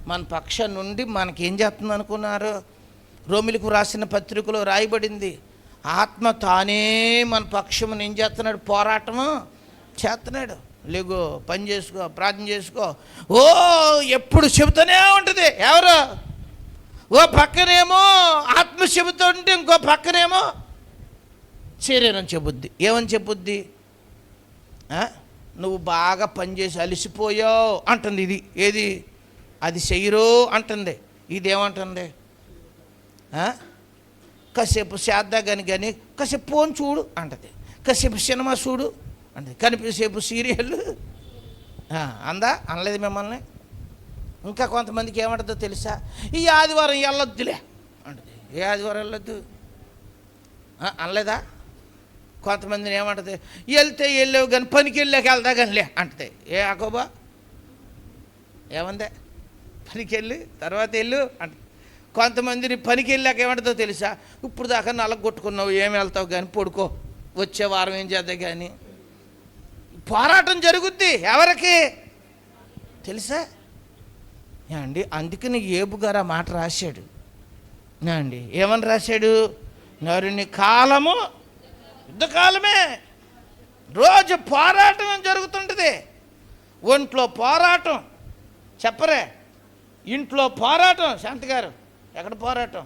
మన పక్షం నుండి మనకేం చేస్తుంది అనుకున్నారు? రోమిలకు రాసిన పత్రికలో రాయబడింది, ఆత్మ తానే మన పక్షమును ఏం చేస్తున్నాడు? పోరాటము చేస్తున్నాడు. లేగో, పని చేసుకో, ప్రార్థన చేసుకో. ఎప్పుడు చెబుతూనే ఉంటుంది. ఎవరు? ఓ పక్కనేమో ఆత్మ చెబుతూ ఉంటే ఇంకో పక్కనేమో శరీరం చెబుద్ది. ఏమని చెబుద్ది? నువ్వు బాగా పనిచేసి అలసిపోయావు అంటుంది. ఇది ఏది? అది చెయ్యరు అంటుంది. ఇదేమంటుంది? కాసేపు చేద్దా కానీ కాసేపు ఫోన్ చూడు అంటది, కాసేపు సినిమా చూడు అంటది, కనిపించేసేపు సీరియల్ అందా? అనలేదు మిమ్మల్ని? ఇంకా కొంతమందికి ఏమంటుందో తెలుసా? ఈ ఆదివారం వెళ్ళొద్దులే అంటది. ఏ ఆదివారం వెళ్ళొద్దు అనలేదా? కొంతమందిని ఏమంటుంది? వెళ్తే వెళ్ళావు కానీ పనికి వెళ్ళాక వెళ్దా కానిలే అంటది. ఏ ఆకోబా ఏమందే? పనికి వెళ్ళి తర్వాత వెళ్ళు అంట. కొంతమందిని పనికి వెళ్ళాక ఏమంటుందో తెలుసా? ఇప్పుడు దాకా నలగొట్టుకున్నావు, ఏమి వెళ్తావు కానీ పడుకో, వచ్చే వారం ఏం చేద్దాం కానీ. పోరాటం జరుగుద్ది. ఎవరికి తెలుసా అండి? అందుకని ఏబు గారు ఆ మాట రాశాడు అండి. ఏమని రాశాడు? నరుని కాలము యుద్ధకాలమే. రోజు పోరాటం జరుగుతుంటుంది. ఒంట్లో పోరాటం చెప్పరే, ఇంట్లో పోరాటం. శాంతి గారు ఎక్కడ పోరాటం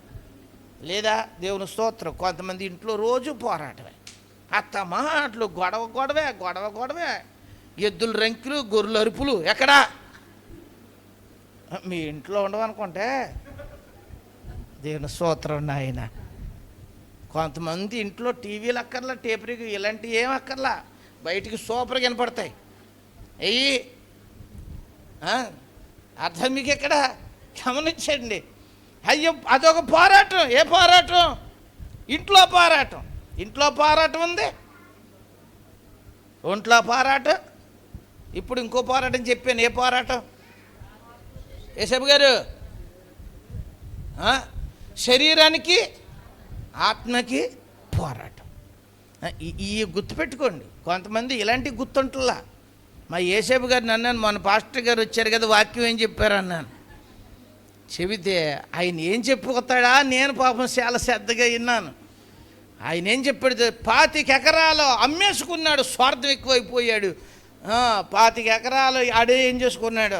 లేదా? దేవుని స్తోత్రం. కొంతమంది ఇంట్లో రోజు పోరాటమే. అత్తమాటలు, గొడవే, ఎద్దుల రంకులు, గొర్రెల అరుపులు. ఎక్కడా? మీ ఇంట్లో ఉండవనుకుంటే దేవుని స్తోత్రం నాయన. కొంతమంది ఇంట్లో టీవీలు అక్కర్లా, టేప్ రికార్డర్ ఇలాంటివి ఏం అక్కర్లా, బయటికి సూపర్గా వినపడతాయి. అయ్యి అర్థం మీకు ఎక్కడ? గమనించండి. అయ్యో, అదొక పోరాటం. ఏ పోరాటం? ఇంట్లో పోరాటం ఉంది, ఒంట్లో పోరాటం. ఇప్పుడు ఇంకో పోరాటం చెప్పాను. ఏ పోరాటం? యేసయ్య గారు, శరీరానికి ఆత్మకి పోరాటం. ఈ గుర్తుపెట్టుకోండి. కొంతమంది ఇలాంటి గుర్తుంటలా. మా యేసయ్య గారిని అన్నాను, మన పాస్టర్ గారు వచ్చారు కదా, వాక్యం ఏం చెప్పారు అన్నాను. చెబితే ఆయన ఏం చెప్పుకొస్తాడా, నేను పాపం చాలా శ్రద్ధగా విన్నాను. ఆయన ఏం చెప్పాడు? 25 ఎకరాలు అమ్మేసుకున్నాడు, స్వార్థం ఎక్కువైపోయాడు. 25 ఎకరాలు ఆడే ఏం చేసుకున్నాడు.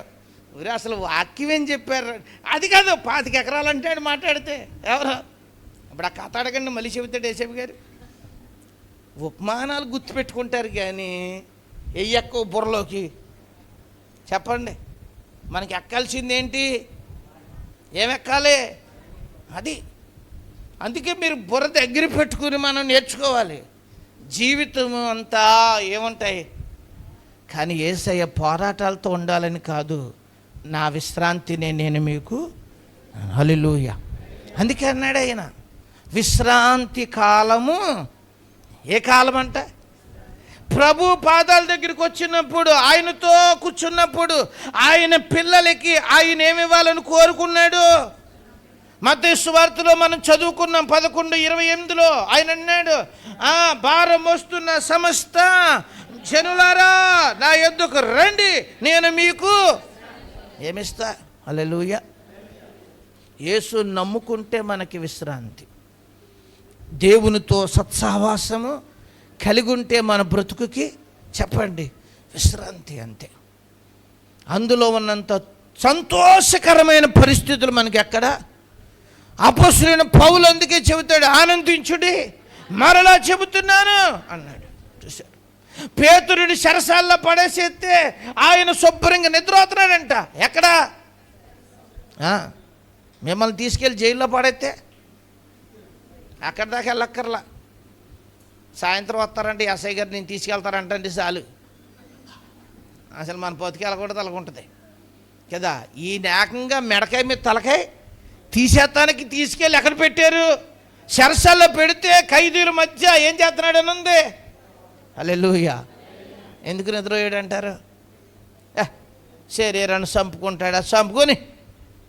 అసలు వాక్యం ఏం చెప్పారు? అది కాదు, 25 ఎకరాలు అంటాడు మాట్లాడితే. ఎవరు ఇప్పుడు ఆ కథ అడగండి, మళ్ళీ చెబుతాడు యేసయ్య గారు. ఉపమానాలు గుర్తుపెట్టుకుంటారు కానీ ఎక్కవు బుర్రలోకి. చెప్పండి, మనకి ఎక్కాల్సింది ఏంటి? ఏమెక్కాలి? అది. అందుకే మీరు బుర్ర దగ్గర పెట్టుకుని మనం నేర్చుకోవాలి. జీవితం అంతా ఏముంటాయి కానీ యేసయ్య పోరాటాలతో ఉండాలని కాదు, నా విశ్రాంతినే నేను మీకు. హల్లెలూయా. అందుకే అన్నాడు ఆయన, విశ్రాంతి కాలము. ఏ కాలం అంట? ప్రభు పాదాల దగ్గరికి వచ్చినప్పుడు, ఆయనతో కూర్చున్నప్పుడు ఆయన పిల్లలకి ఆయన ఏమివ్వాలని కోరుకున్నాడు. మత్తయి సువార్తలో మనం చదువుకున్నాం 11:28లో ఆయన అన్నాడు, భారం మోస్తున్న సమస్త జనులారా నా యొద్దకు రండి, నేను మీకు ఏమిస్తా. హల్లెలూయా. యేసు నమ్ముకుంటే మనకి విశ్రాంతి. దేవునితో సత్సహవాసము కలిగి ఉంటే మన బ్రతుకుకి చెప్పండి విశ్రాంతి. అంతే. అందులో ఉన్నంత సంతోషకరమైన పరిస్థితులు మనకి ఎక్కడ? అపొస్తలుడైన పౌలు అందుకే చెబుతాడు, ఆనందించుడి, మరలా చెబుతున్నాను అన్నాడు. చూశాడు, పేతురుని చెరసాల్లో పడేసేస్తే ఆయన శుభ్రంగా నిద్రపోతున్నాడంట. ఎక్కడ? మిమ్మల్ని తీసుకెళ్ళి జైల్లో పడేస్తే అక్కడి దాకా వెళ్ళక్కర్లా. సాయంత్రం వస్తారంటే ఎస్ఐ గారు నేను తీసుకెళ్తారంటండి చాలు. అసలు మన బతికెళ్ళకూడదు, అలాగుంటుంది కదా. ఈ ఏకంగా మెడకాయ మీద తలకాయ తీసేస్తానికి తీసుకెళ్ళి ఎక్కడ పెట్టారు? చెరసాల్లో పెడితే ఖైదీల మధ్య ఏం చేస్తున్నాడు అని ఉంది. హల్లెలూయా. ఎందుకు నిద్రపోయాడు అంటారు? శరీరాన్ని చంపుకుంటాడా? చంపుకొని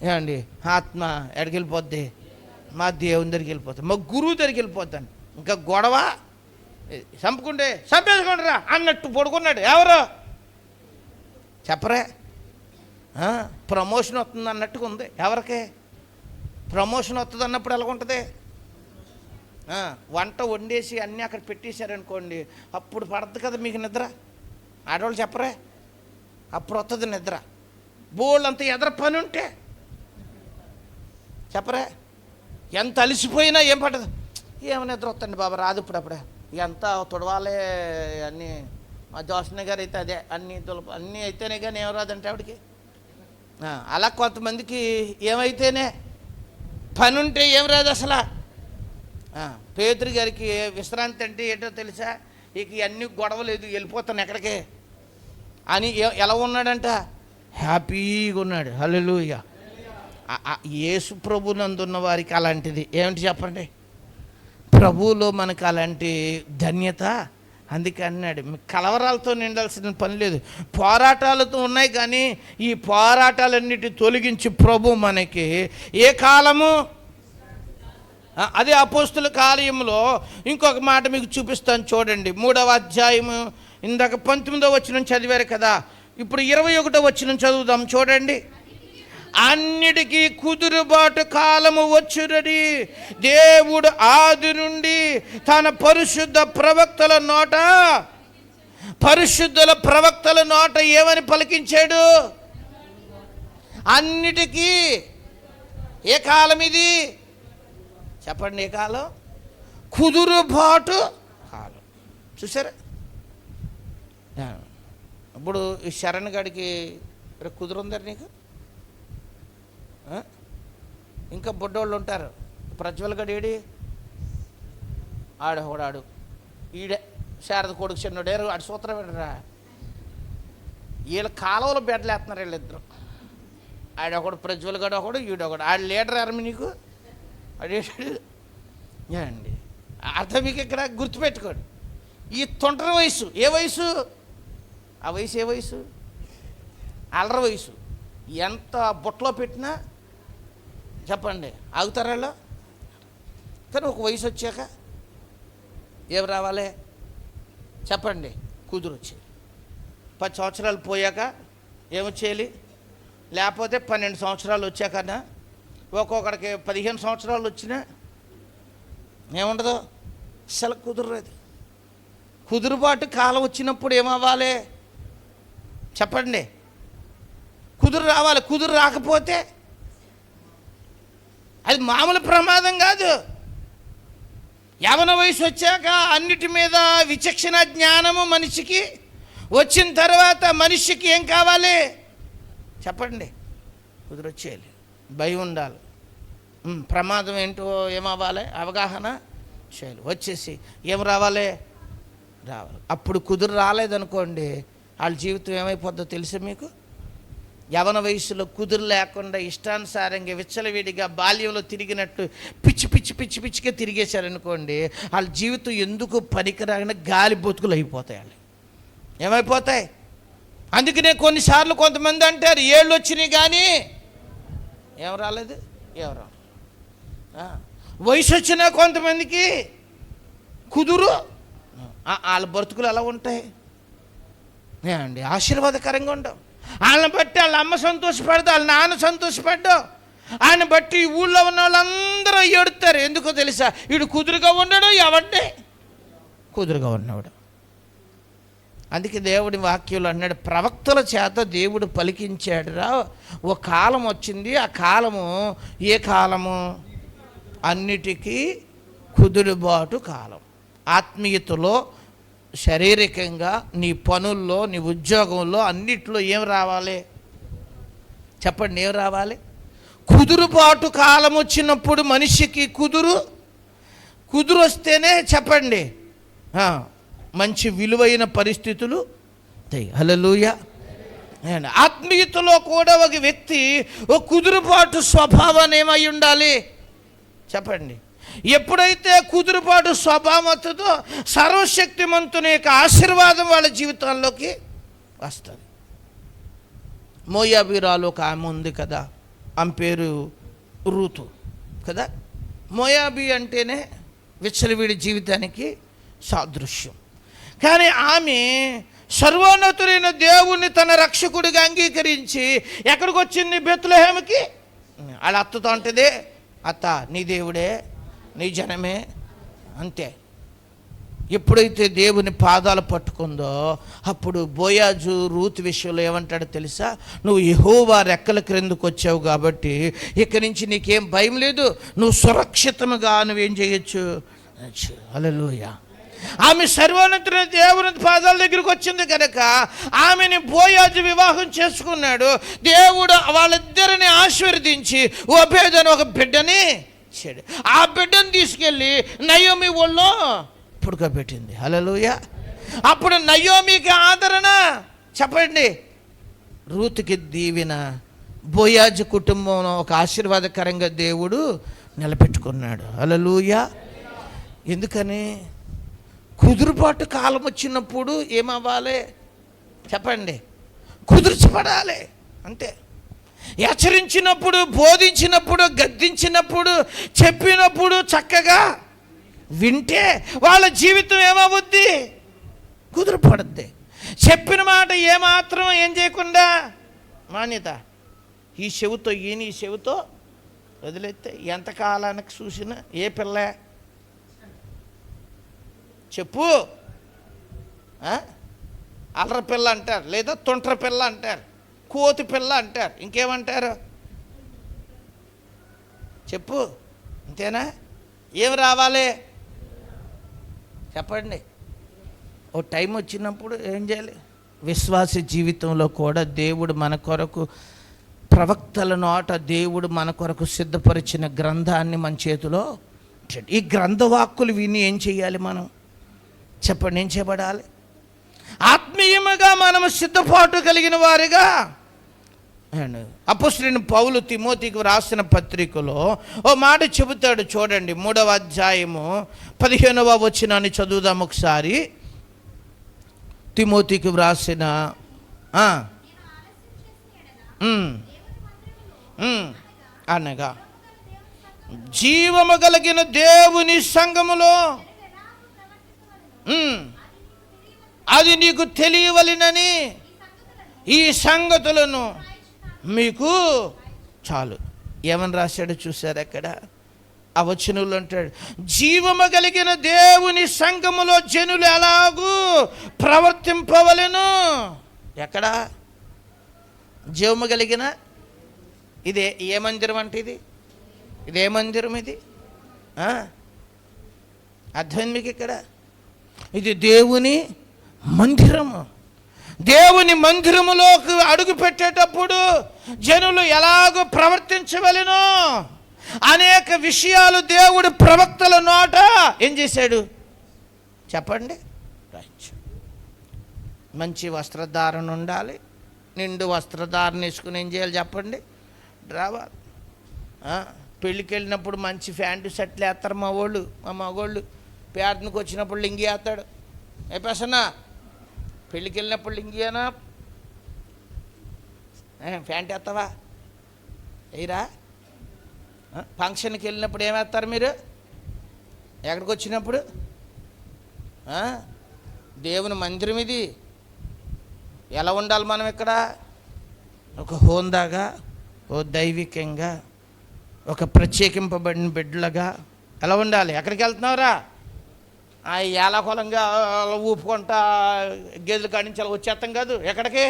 ఏమండి ఆత్మ ఎక్కడికి వెళ్ళిపోద్ది? మా దేవుని దగ్గరికి వెళ్ళిపోతాను, మా గురువు దగ్గరికి వెళ్ళిపోతాను. ఇంకా గొడవ, చంపుకుంటే చంపేసుకుంటారా అన్నట్టు పడుకున్నాడు. ఎవరు చెప్పరే? ప్రమోషన్ వస్తుంది అన్నట్టుగా ఉంది. ఎవరికి ప్రమోషన్ వస్తుంది అన్నప్పుడు ఎలాగుంటుంది? వంట వండేసి అన్నీ అక్కడ పెట్టేశారనుకోండి, అప్పుడు పడద్దు కదా మీకు నిద్ర. ఆడవాళ్ళు చెప్పరే? అప్పుడు వస్తుంది నిద్ర. బోళ్ళంత ఎదర పని ఉంటే చెప్పరే? ఎంత అలిసిపోయినా ఏం పడదు. ఏమో నిద్ర వస్తుంది బాబా, రాదు ఇప్పుడప్పుడే, ఎంత తుడవాలి అన్నీ. మా జోష్ణ గారు అయితే అదే, అన్నీ అయితేనే కానీ ఏం రాదంటే ఆవిడకి. అలా కొంతమందికి ఏమైతేనే పని ఉంటే ఏం రాదు అసలు. పేతురు గారికి విశ్రాంతి అంటే ఏంటో తెలుసా? ఇక అన్ని గొడవ లేదు, వెళ్ళిపోతాను ఎక్కడికి అని ఎలా ఉన్నాడంట? హ్యాపీగా ఉన్నాడు. హల్లెలూయా. యేసు ప్రభునందున్న వారికి అలాంటిది ఏమిటి చెప్పండి? ప్రభువులో మనకు అలాంటి ధన్యత. అందుకే అన్నాడు, కలవరాలతో నిండాల్సిన పని లేదు. పోరాటాలతో ఉన్నాయి కానీ ఈ పోరాటాలన్నిటి తొలగించి ప్రభు మనకి ఏ కాలము? అదే అపోస్తుల కార్యములో ఇంకొక మాట మీకు చూపిస్తాను చూడండి. 3వ అధ్యాయము ఇందాక 19వ వచనం చదివారు కదా, ఇప్పుడు 21వ వచనం చదువుదాం చూడండి. అన్నిటికీ కుదురుబాటు కాలము వచ్చునని దేవుడు ఆది నుండి తన పరిశుద్ధుల ప్రవక్తల నోట ఏమని పలికించాడు? అన్నిటికీ ఏ కాలం ఇది చెప్పండి? ఏ కాలం? కుదురుబాటు కాలం. చూసారా? ఇప్పుడు ఈ శరణ్ గడికి కుదురుందరు నీకు? ఇంకా బొడ్డోళ్ళు ఉంటారు. ప్రజ్వల్ గడి ఏడి? ఆడు ఈడే శారద కొడుకు చిన్నోడేరు. ఆడు సూత్రం ఏంటరా? వీళ్ళ కాలువలో బెడ్లేస్తున్నారు వీళ్ళిద్దరు. ఆడొకడు ప్రజ్వల్ గడు, ఒకడు ఈడొకడు. ఆడు లీడర్ ఆర్మీ నీకు అడేసాడు అండి. అర్థం మీకు ఇక్కడ గుర్తుపెట్టుకోండి. ఈ తొంటరి వయసు ఏ వయసు? ఆ వయసు ఏ వయసు? అల్లరి వయసు. ఎంత బుట్టలో పెట్టినా చెప్పండి ఆగుతారా వాళ్ళు? కానీ ఒక వయసు వచ్చాక ఏం రావాలి చెప్పండి? కుదురు వచ్చేది. 10 సంవత్సరాలు పోయాక ఏమొచ్చేయాలి? లేకపోతే 12 సంవత్సరాలు వచ్చాకన్నా, ఒక్కొక్కడికి 15 సంవత్సరాలు వచ్చినా ఏముండదు, అసలు కుదరలేదు. కుదురుబాటు కాలం వచ్చినప్పుడు ఏమవ్వాలి చెప్పండి? కుదురు రావాలి. కుదురు రాకపోతే అది మామూలు ప్రమాదం కాదు. యవన వయసు వచ్చాక అన్నిటి మీద విచక్షణ జ్ఞానము మనిషికి వచ్చిన తర్వాత మనిషికి ఏం కావాలి చెప్పండి? కుదురొచ్చేయాలి, భయం ఉండాలి, ప్రమాదం ఏంటో ఏమవ్వాలి అవగాహన చేయాలి. వచ్చేసి ఏం రావాలి? అప్పుడు కుదురు రాలేదనుకోండి, వాళ్ళ జీవితం ఏమైపోద్దో తెలుసా మీకు? యవన వయసులో కుదురు లేకుండా ఇష్టానుసారంగా విచ్చలవిడిగా బాల్యంలో తిరిగినట్టు పిచ్చిగా తిరిగేశారనుకోండి, వాళ్ళ జీవితం ఎందుకు పనికిరాకుండా గాలి బతుకులు అయిపోతాయి. వాళ్ళు ఏమైపోతాయి? అందుకనే కొన్నిసార్లు కొంతమంది అంటారు 7 వచ్చినాయి కానీ ఏం రాలేదు. ఎవరు వయసు వచ్చినా కొంతమందికి కుదురు, వాళ్ళ బ్రతుకులు ఎలా ఉంటాయి అండి? ఆశీర్వాదకరంగా ఉండవు. వాళ్ళని బట్టి వాళ్ళ అమ్మ సంతోషపడదు, వాళ్ళ నాన్న సంతోషపడ్డావు. ఆయన బట్టి ఈ ఊళ్ళో ఉన్న వాళ్ళందరూ ఏడుతారు. ఎందుకో తెలుసా? వీడు కుదురుగా ఉండడు, ఎవడే కుదురుగా ఉన్నవాడు. అందుకే దేవుడి వాక్యంలో అన్నాడు, ప్రవక్తల చేత దేవుడు పలికించాడురా, ఓ కాలం వచ్చింది. ఆ కాలము ఏ కాలము? అన్నిటికీ కుదురుబాటు కాలం. ఆత్మీయతలో, శారీరకంగా, నీ పనుల్లో, నీ ఉద్యోగంలో, అన్నిట్లో ఏం రావాలి చెప్పండి? ఏం రావాలి? కుదురుబాటు కాలం వచ్చినప్పుడు మనిషికి కుదురు వస్తేనే చెప్పండి మంచి విలువైన పరిస్థితులు. హల్లెలూయా. ఆత్మీయతలో కూడా ఒక వ్యక్తి ఒక కుదురుబాటు స్వభావాన్ని ఏమై ఉండాలి చెప్పండి? ఎప్పుడైతే కుదురుబాటు స్వభావం వస్తుందో సర్వశక్తిమంతుని యొక్క ఆశీర్వాదం వాళ్ళ జీవితాల్లోకి వస్తుంది. మోయాబీరాలు ఒక ఆమె ఉంది కదా, ఆమె పేరు రూతు కదా. మోయాబీ అంటేనే విచ్చలవిడి జీవితానికి సాదృశ్యం. కానీ ఆమె సర్వోన్నతుడైన దేవుణ్ణి తన రక్షకుడిగా అంగీకరించి ఎక్కడికి వచ్చింది? బెత్లెహేముకి. వాళ్ళ అత్తతో అంటదే, అత్త నీ దేవుడే, నీ జనమే, అంతే. ఎప్పుడైతే దేవుని పాదాలు పట్టుకుందో అప్పుడు బోయాజు రూతు విషయంలో ఏమంటాడో తెలుసా? నువ్వు యెహోవా రెక్కల క్రిందకు వచ్చావు కాబట్టి ఇక్కడి నుంచి నీకేం భయం లేదు, నువ్వు సురక్షితంగా నువ్వేం చేయొచ్చు. హల్లెలూయా. ఆమె సర్వోన్నతుడైన దేవుని పాదాల దగ్గరికి వచ్చింది కనుక ఆమెని బోయాజు వివాహం చేసుకున్నాడు. దేవుడు వాళ్ళిద్దరిని ఆశీర్వదించి ఓబేదను ఒక బిడ్డని ఇచ్చాడు. ఆ బిడ్డను తీసుకెళ్ళి నయోమి ఒళ్ళో పుడకబెట్టింది. హల్లెలూయా. అప్పుడు నయోమికి ఆదరణ చెప్పండి, రూతుకి దీవెన, బోయాజు కుటుంబం ఒక ఆశీర్వాదకరంగా దేవుడు నిలబెట్టుకున్నాడు. హల్లెలూయా. ఎందుకని? కుదురుబాటు కాలం వచ్చినప్పుడు ఏమవ్వాలి చెప్పండి? కుదుర్చిపడాలి అంతే. హెచ్చరించినప్పుడు, బోధించినప్పుడు, గద్దించినప్పుడు, చెప్పినప్పుడు చక్కగా వింటే వాళ్ళ జీవితం ఏమవుద్ది? కుదురుపడుద్ది. చెప్పిన మాట ఏమాత్రం ఏం చేయకుండా మాన్యత ఈ చెవుతో ఈయన ఈ చెవుతో వదిలేస్తే ఎంతకాలానికి చూసినా ఏ పిల్ల చెప్పు అల్లర పిల్ల అంటారు, లేదా తొంట్ర పిల్ల అంటారు, కోతి పిల్ల అంటారు, ఇంకేమంటారు చెప్పు. అంతేనా? ఏం రావాలి చెప్పండి? ఓ టైం వచ్చినప్పుడు ఏం చేయాలి? విశ్వాస జీవితంలో కూడా దేవుడు మన కొరకు, ప్రవక్తల నోట దేవుడు మన కొరకు సిద్ధపరిచిన గ్రంథాన్ని మన చేతిలో, ఈ గ్రంథవాక్కులు విని ఏం చేయాలి మనం? చెప్పండి, ఏం చేయబడాలి? ఆత్మీయముగా మనము సిద్ధపాటు కలిగిన వారిగా. అపోస్తలుడైన పౌలు తిమోతికి రాసిన పత్రికలో ఓ మాట చెబుతాడు చూడండి. 3వ అధ్యాయము 15వ వచనాన్ని చదువుదాం ఒకసారి. తిమోతికి వ్రాసిన అనగా జీవము కలిగిన దేవుని సంఘములో అది నీకు తెలియవలెనని ఈ సంగతులను మీకు చాలు. ఏమని రాశాడు చూశారు అక్కడ? ఆ వచనంలో అంటాడు, జీవము కలిగిన దేవుని సంఘములో జనులు ఎలాగూ ప్రవర్తింపవలెను. ఎక్కడ? జీవము కలిగిన, ఇదే ఏ మందిరం అంటే ఇదే మందిరం ఇది? అర్థమైంది మీకు? ఇక్కడ ఇది దేవుని మందిరము. దేవుని మందిరములోకి అడుగు పెట్టేటప్పుడు జనులు ఎలాగో ప్రవర్తించవలెనో అనేక విషయాలు దేవుడు ప్రవక్తల నోట ఏం చేశాడు చెప్పండి? మంచి వస్త్రధారణ ఉండాలి. నిండు వస్త్రధారణ వేసుకుని ఏం చేయాలి చెప్పండి? రావాలి. పెళ్ళికి వెళ్ళినప్పుడు మంచి ప్యాంటు షర్ట్లు వేస్తారు మా మగోళ్ళు. పేదనికి వచ్చినప్పుడు లింగి వేస్తాడు. ఏ పెసన్నా పెళ్ళికి వెళ్ళినప్పుడు లింగియేనా? ప్యాంట్ వేస్తావా? ఎయిరా? ఫంక్షన్కి వెళ్ళినప్పుడు ఏమేస్తారు మీరు? ఎక్కడికి వచ్చినప్పుడు? దేవుని మందిరం ఇది. ఎలా ఉండాలి మనం ఇక్కడ? ఒక హోందాగా, ఓ దైవికంగా, ఒక ప్రత్యేకింపబడిన బిడ్డలుగా ఎలా ఉండాలి? ఎక్కడికి వెళ్తున్నావురా? ఏలాకొలంగా ఊపుకుంటా గేదెలు కాడించి అలా వచ్చేస్తాం కాదు. ఎక్కడికి?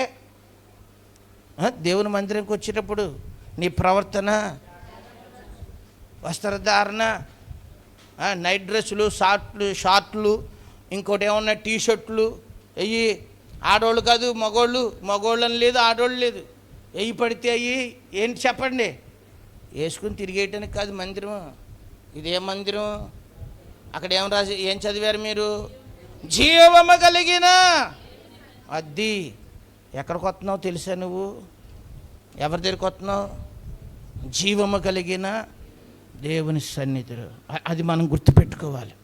దేవుని మందిరంకి వచ్చేటప్పుడు నీ ప్రవర్తన, వస్త్రధారణ, నైట్ డ్రెస్సులు, షార్ట్లు, ఇంకోటి ఏమన్నా టీషర్ట్లు అయ్యి. ఆడవాళ్ళు కాదు మగోళ్ళు అని లేదు, ఆడవాళ్ళు లేదు. ఎయ్యి పడితే అయ్యి ఏంటి చెప్పండి? వేసుకుని తిరిగేయటానికి కాదు మందిరం. ఇదేం మందిరం? అక్కడ ఏం రాసి ఏం చదివారు మీరు? జీవము కలిగిన. అది ఎక్కడికి వస్తున్నావు తెలుసా నువ్వు? ఎవరి దగ్గరికి వస్తున్నావు? జీవము కలిగిన దేవుని సన్నిధిలో. అది మనం గుర్తుపెట్టుకోవాలి.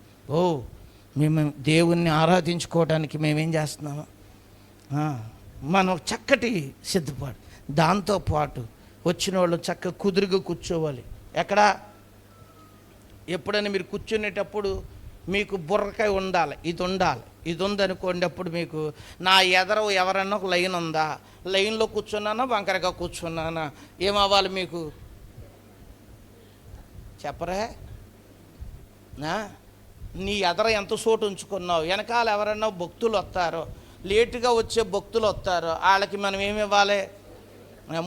మేము దేవుణ్ణి ఆరాధించుకోవడానికి మేమేం చేస్తున్నాము? మనం చక్కటి సిద్ధపాటు. దాంతోపాటు వచ్చిన వాళ్ళు చక్కగా కుదురుగా కూర్చోవాలి. ఎక్కడ? ఎప్పుడైనా మీరు కూర్చునేటప్పుడు మీకు బుర్రకాయ ఉండాలి. ఇది ఉందనుకోండి. అప్పుడు మీకు నా ఎదర ఎవరన్నా ఒక లైన్ ఉందా? లైన్లో కూర్చున్నానా, వంకరగా కూర్చున్నానా, ఏమవ్వాలి మీకు? చెప్పరే? నీ ఎదర ఎంత చోటు ఉంచుకున్నావు? వెనకాల ఎవరన్నా భక్తులు వస్తారో, లేటుగా వచ్చే భక్తులు వస్తారో, వాళ్ళకి మనం ఏమి ఇవ్వాలి?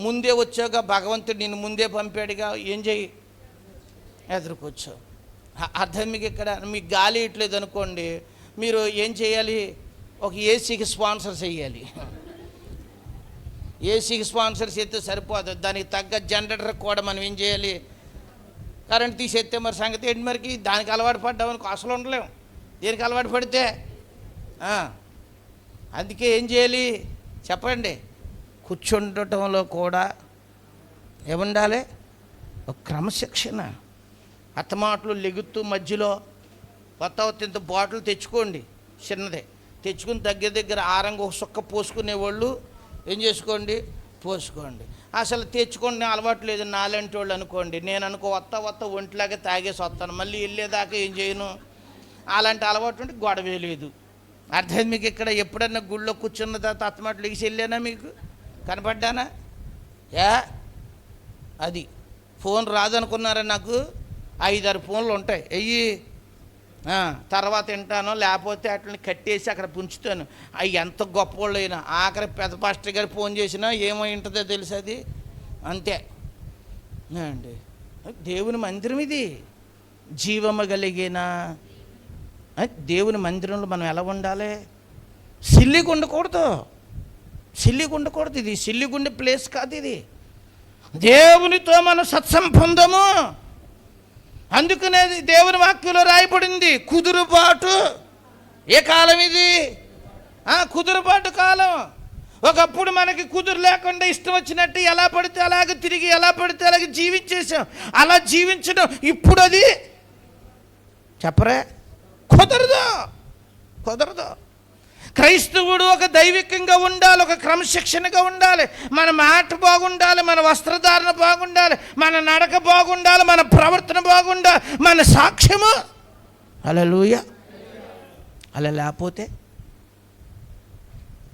ముందే వచ్చాక భగవంతుడు నిన్ను ముందే పంపాడుగా, ఏం చెయ్యి? ఎదురుకొచ్చావు. అర్థం మీకు? ఇక్కడ మీకు గాలి ఇట్లేదు అనుకోండి, మీరు ఏం చేయాలి? ఒక ఏసీకి స్పాన్సర్ చేయాలి. ఏసీకి స్పాన్సర్ చేస్తే సరిపోదు, దానికి తగ్గ జనరేటర్ కూడా మనం ఏం చేయాలి? కరెంట్ తీసేస్తే మరి సంగతి ఏంటి? మరికి దానికి అలవాటు పడ్డామనుకో అసలు ఉండలేము. దేనికి అలవాటు పడితే అందుకే ఏం చేయాలి చెప్పండి? కూర్చుండటంలో కూడా ఏముండాలి? ఒక క్రమశిక్షణ. అత్తమాటలు లెగుతూ మధ్యలో ఇంత బాటిల్ తెచ్చుకోండి, చిన్నదే తెచ్చుకుని దగ్గర ఆరంగా ఒక సుక్క పోసుకునేవాళ్ళు ఏం చేసుకోండి? పోసుకోండి. అసలు తెచ్చుకోండి అలవాటు లేదు నాలాంటి వాళ్ళు అనుకోండి. నేను వత్త ఒంటిలాగా తాగేసి వస్తాను, మళ్ళీ వెళ్ళేదాకా ఏం చేయను. అలాంటి అలవాటు ఉంటే గొడవే లేదు. అర్థం మీకు? ఇక్కడ ఎప్పుడన్నా గుళ్ళో కూర్చున్న తర్వాత అత్తమాటలు ఎగిసి వెళ్ళానా? మీకు కనపడ్డానా? అది ఫోన్ రాదనుకున్నారా? నాకు 5-6 ఫోన్లు ఉంటాయి. తర్వాత వింటాను, లేకపోతే అట్లని కట్టేసి అక్కడ పుంచుతాను. అవి ఎంత గొప్పవాళ్ళు అయినా ఆఖరి పెద్ద పాస్టర్ గారు ఫోన్ చేసినా ఏమో ఉంటుందో తెలుసు, అది అంతే అండి. దేవుని మందిరం ఇది. జీవము కలిగిన దేవుని మందిరంలో మనం ఎలా ఉండాలి? సిల్లిగా ఉండకూడదు, సిల్లిగా ఉండకూడదు. ఇది సిల్లిగుండే ప్లేస్ కాదు ఇది. దేవునితో మనం సత్సంబంధము. అందుకనే దేవుని వాక్యంలో రాయబడింది కుదురుబాటు. ఏ కాలం ఇది? కుదురుబాటు కాలం. ఒకప్పుడు మనకి కుదురు లేకుండా ఇష్టం వచ్చినట్టు ఎలా పడితే అలాగే తిరిగి, ఎలా పడితే అలాగే జీవించేసాం. అలా జీవించడం ఇప్పుడు అది చెప్పరే, కుదరదు, కుదరదు. క్రైస్తవుడు ఒక దైవికంగా ఉండాలి, ఒక క్రమశిక్షణగా ఉండాలి. మన మాట బాగుండాలి, మన వస్త్రధారణ బాగుండాలి, మన నడక బాగుండాలి, మన ప్రవర్తన బాగుండాలి, మన సాక్ష్యము. హల్లెలూయా. అలా లేకపోతే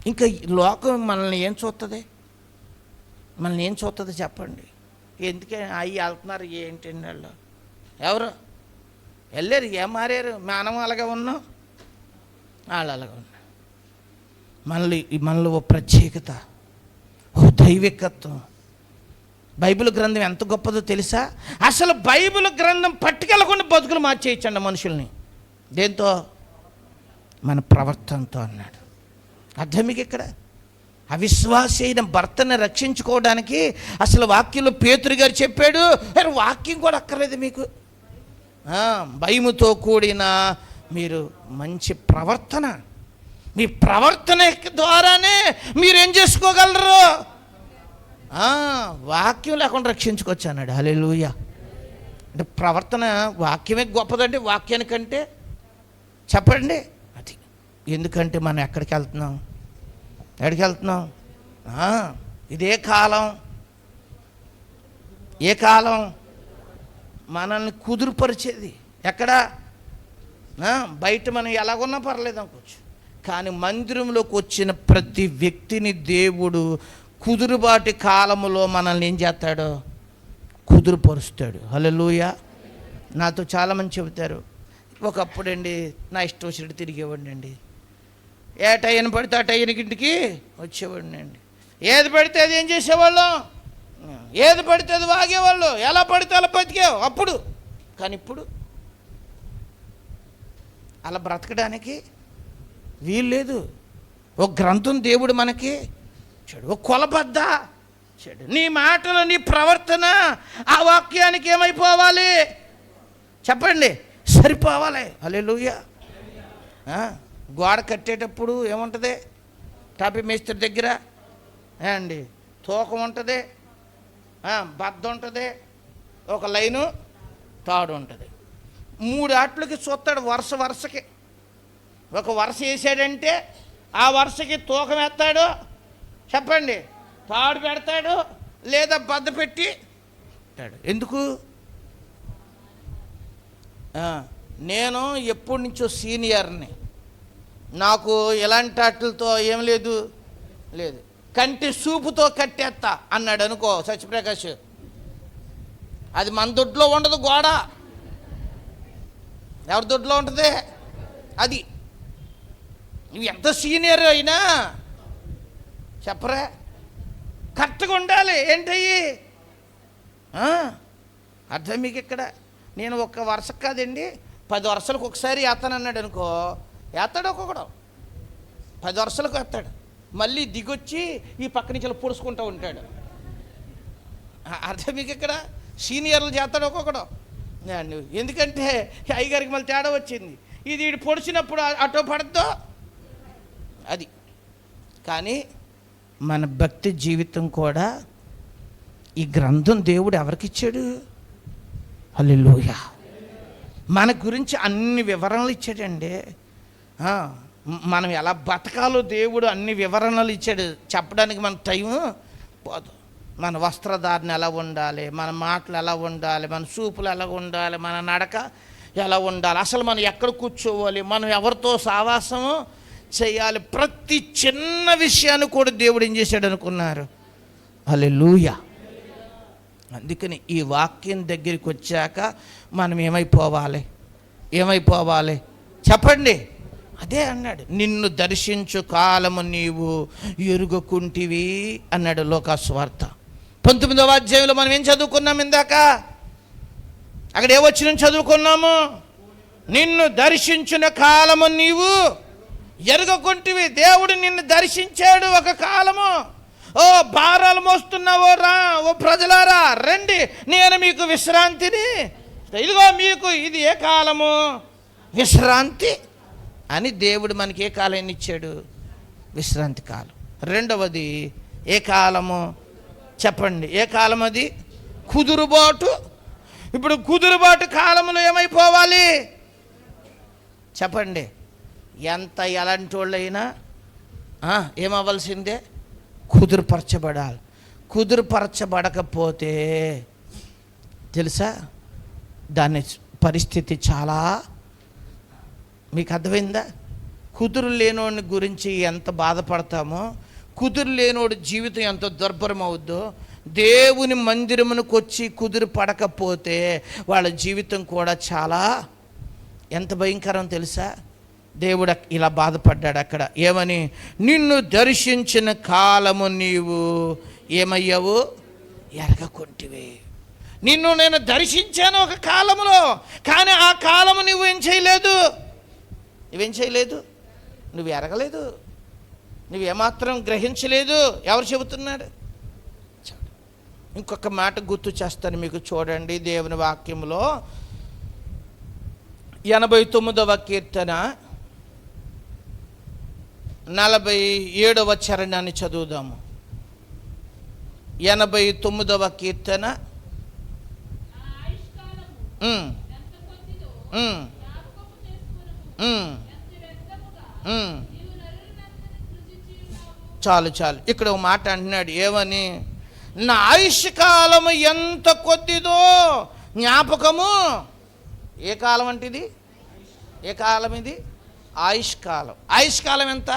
ఇంకా లోకం మనల్ని ఏం చూస్తుంది? మనల్ని ఏం చూస్తుంది చెప్పండి? ఎందుకే అవి వెళ్తున్నారు ఏంటండి? వాళ్ళు ఎవరు వెళ్ళారు? ఏం మారారు? మనం అలాగే ఉన్నాం, వాళ్ళు అలాగే ఉన్నారు. మనలో ఓ ప్రత్యేకత, ఓ దైవికత్వం. బైబిల్ గ్రంథం ఎంత గొప్పదో తెలుసా? అసలు బైబిల్ గ్రంథం పట్టుకెళ్ళకుండా బతుకులు మార్చేయచ్చండి మనుషుల్ని. దేంతో? మన ప్రవర్తనతో అన్నాడు. అర్థం మీకు ఇక్కడ? అవిశ్వాసి అయిన భర్తను రక్షించుకోవడానికి అసలు వాక్యంలో పేతురు గారు చెప్పాడు, వాక్యం కూడా అక్కర్లేదు మీకు. భయముతో కూడిన మీరు మంచి ప్రవర్తన, మీ ప్రవర్తన ద్వారానే మీరేం చేసుకోగలరు? వాక్యం లేకుండా రక్షించుకోవచ్చు అన్నాడు. హల్లెలూయా. అంటే ప్రవర్తన, వాక్యమే గొప్పదండి వాక్యానికంటే. చెప్పండి అది. ఎందుకంటే మనం ఎక్కడికి వెళ్తున్నాం? ఇదే కాలం. ఏ కాలం? మనల్ని కుదురుపరిచేది ఎక్కడ? బయట మనం ఎలాగున్నా పర్లేదు అనుకోవచ్చు, కానీ మందిరంలోకి వచ్చిన ప్రతి వ్యక్తిని దేవుడు కుదురుబాటి కాలములో మనల్ని ఏం చేస్తాడు? కుదురుపరుస్తాడు. హల్లెలూయా. నాతో చాలామంది చెబుతారు, ఒకప్పుడండి నా ఇష్టం వచ్చినట్టు తిరిగేవాడిని అండి. ఏ టైం పడితే ఆ టైంకి వచ్చేవాడిని అండి. ఏది పడితే అది ఏం చేసేవాళ్ళం? ఏది పడితే అది వాగేవాళ్ళు, ఎలా పడితే అలా బతికేవు అప్పుడు. కానీ ఇప్పుడు అలా బ్రతకడానికి వీలు లేదు. ఒక గ్రంథం దేవుడు మనకి చెడు, ఒక కొలబద్ద చెడు. నీ మాటలు, నీ ప్రవర్తన ఆ వాక్యానికి ఏమైపోవాలి చెప్పండి? సరిపోవాలి. హల్లెలూయా. గోడ కట్టేటప్పుడు ఏముంటుంది? టాపీ మేస్త్రి దగ్గర అండి తూకం ఉంటుంది, బద్ద ఉంటుంది, ఒక లైను తాడు ఉంటుంది. 3 ఆట్లకి చూస్తాడు వరుసకి. ఒక వరుస వేసాడంటే ఆ వరుసకి తూకం వేస్తాడు, చెప్పండి, తాడు పెడతాడు, లేదా బద్ద పెట్టి పెట్టాడు. ఎందుకు? నేను ఎప్పటి నుంచో సీనియర్ని, నాకు ఎలాంటి వాటితో ఏం లేదు. కంటి సూపుతో కట్టేస్తా అన్నాడు అనుకో సత్యప్రకాష్, అది మన దొడ్లో ఉండదు. గోడ ఎవరి దొడ్లో ఉంటుంది? అది. నువ్వు ఎంత సీనియర్ అయినా చెప్పరా, కరెక్ట్గా ఉండాలి. ఏంటయ్యి అర్థం మీకు ఇక్కడ? నేను ఒక్క వరుస కాదండి, 10 వరుసలకు ఒకసారి వేస్తాను అన్నాడు అనుకో, వేస్తాడు. ఒక్కొక్కడు 10 వరుసలకు వేస్తాడు, మళ్ళీ దిగొచ్చి ఈ పక్క నుంచి అలా పొడుచుకుంటూ ఉంటాడు. అర్థం మీకు ఇక్కడ? సీనియర్లు చేస్తాడు ఒక్కొక్కడు. ఎందుకంటే అయ్యగారికి మళ్ళీ తేడా వచ్చింది, ఇది వీడు పొడిచినప్పుడు అటో పడద్దో అది. కానీ మన భక్తి జీవితం కూడా ఈ గ్రంథం దేవుడు ఎవరికిచ్చాడు? హల్లెలూయా. మన గురించి అన్ని వివరణలు ఇచ్చాడండి. మనం ఎలా బతకాలో దేవుడు అన్ని వివరణలు ఇచ్చాడు. చెప్పడానికి మన టైం పోదు. మన వస్త్రధారణ ఎలా ఉండాలి, మన మాటలు ఎలా ఉండాలి, మన చూపులు ఎలా ఉండాలి, మన నడక ఎలా ఉండాలి, అసలు మనం ఎక్కడ కూర్చోవాలి, మనం ఎవరితో సావాసము చేయాలి, ప్రతి చిన్న విషయాన్ని కూడా దేవుడు ఏం చేశాడు అనుకున్నారు? హల్లెలూయా. అందుకని ఈ వాక్యం దగ్గరికి వచ్చాక మనం ఏమైపోవాలి చెప్పండి? అదే అన్నాడు, నిన్ను దర్శించు కాలము నీవు ఎరుగకుంటివి అన్నాడు లోకాసువార్త 19వ అధ్యాయంలో. మనం ఏం చదువుకున్నాం ఇందాక? అక్కడ ఏ వచనం చదువుకున్నాము? నిన్ను దర్శించిన కాలము నీవు ఎరగకుంటివి. దేవుడు నిన్ను దర్శించాడు ఒక కాలము. ఓ భారాలు మోస్తున్నావో రా, ఓ ప్రజలారా రండి, నేను మీకు విశ్రాంతిని, ఇదిగో మీకు ఇది ఏ కాలము, విశ్రాంతి అని దేవుడు మనకి ఏ కాలం ఇచ్చాడు? విశ్రాంతి కాలం. రెండవది ఏ కాలము చెప్పండి? ఏ కాలం అది? కుదురుబాటు. ఇప్పుడు కుదురుబాటు కాలంలో ఏమైపోవాలి చెప్పండి? ఎంత ఎలాంటి వాళ్ళైనా ఏమవ్వాల్సిందే? కుదురుపరచబడాలి. కుదురుపరచబడకపోతే తెలుసా దాని పరిస్థితి చాలా, మీకు అర్థమైందా? కుదురు లేనోడి గురించి ఎంత బాధపడతామో, కుదురు లేనోడి జీవితం ఎంత దుర్భరం అవుద్దో, దేవుని మందిరమునకు వచ్చి కుదురు పడకపోతే వాళ్ళ జీవితం కూడా చాలా ఎంత భయంకరం తెలుసా? దేవుడు ఇలా బాధపడ్డాడు అక్కడ. ఏమని? నిన్ను దర్శించిన కాలము నీవు ఏమయ్యావు? ఎరగకుంటివే. నిన్ను నేను దర్శించాను ఒక కాలంలో, కానీ ఆ కాలము నువ్వేం చేయలేదు. నువ్వు ఎరగలేదు, నువ్వేమాత్రం గ్రహించలేదు. ఎవరు చెబుతున్నాడు? ఇంకొక మాట గుర్తు చేస్తాను మీకు, చూడండి దేవుని వాక్యంలో 89వ కీర్తన 47వ చరణాన్ని చదువుదాము. 89వ కీర్తన చాలు ఇక్కడ ఒక మాట అంటున్నాడు. ఏమని? నా ఆయుష్కాలము ఎంత కొద్దిదో జ్ఞాపకము. ఏ కాలం అంటే ఇది? ఏ కాలం ఇది? ఆయుష్కాలం. ఆయుష్కాలం ఎంత?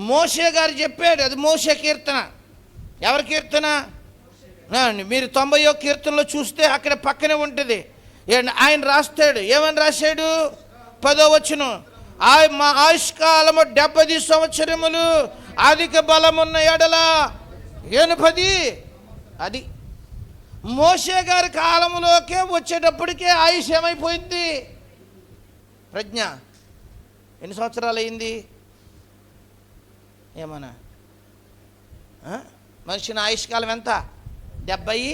మోషే గారు చెప్పాడు. అది మోషే కీర్తన. ఎవరి కీర్తన? మీరు 90వ కీర్తనలో చూస్తే అక్కడ పక్కనే ఉంటుంది. ఆయన రాస్తాడు. ఏమని రాశాడు? 10వ వచనం, మా ఆయుష్కాలము 70 సంవత్సరములు, అధిక బలమున్న ఎడల 80. అది మోషే గారి కాలంలోకే వచ్చేటప్పటికే ఆయుష్ ఏమైపోయింది? ప్రజ్ఞ ఎన్ని సంవత్సరాలు అయింది? ఏమన్నా మనిషిని ఆయుష్కాలం ఎంత? 70.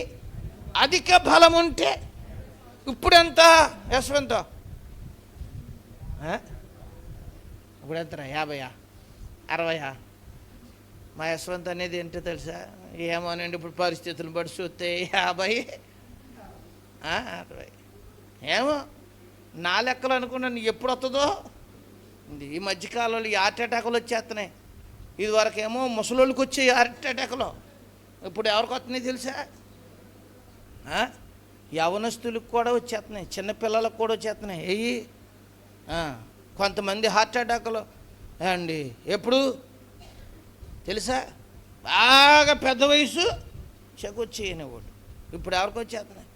అధిక బలం ఉంటే ఇప్పుడు ఎంత? యశ్వంత్ ఇప్పుడు ఎంత? 50, 60? మా యశ్వంత్ అనేది ఏంటో తెలుసా? ఏమోనండి, ఇప్పుడు పరిస్థితులను బట్టి చూస్తే 50, 60. ఏమో నా లెక్కలు అనుకున్నాను. ఎప్పుడు వస్తుందో ఈ మధ్యకాలంలో ఈ హార్ట్ అటాకులు వచ్చేస్తున్నాయి. ఇదివరకేమో ముసలోళ్ళకి వచ్చే హార్ట్ అటాకులు, ఇప్పుడు ఎవరికి వస్తున్నాయి తెలుసా? యవనస్తులకు కూడా వచ్చేస్తున్నాయి, చిన్నపిల్లలకు కూడా వచ్చేస్తున్నాయి. ఏయి కొంతమంది హార్ట్ అటాకులు అండి ఎప్పుడు తెలుసా? బాగా పెద్ద వయసు చెకొచ్చేయనివాడు. ఇప్పుడు ఎవరికి వచ్చేస్తున్నాయి?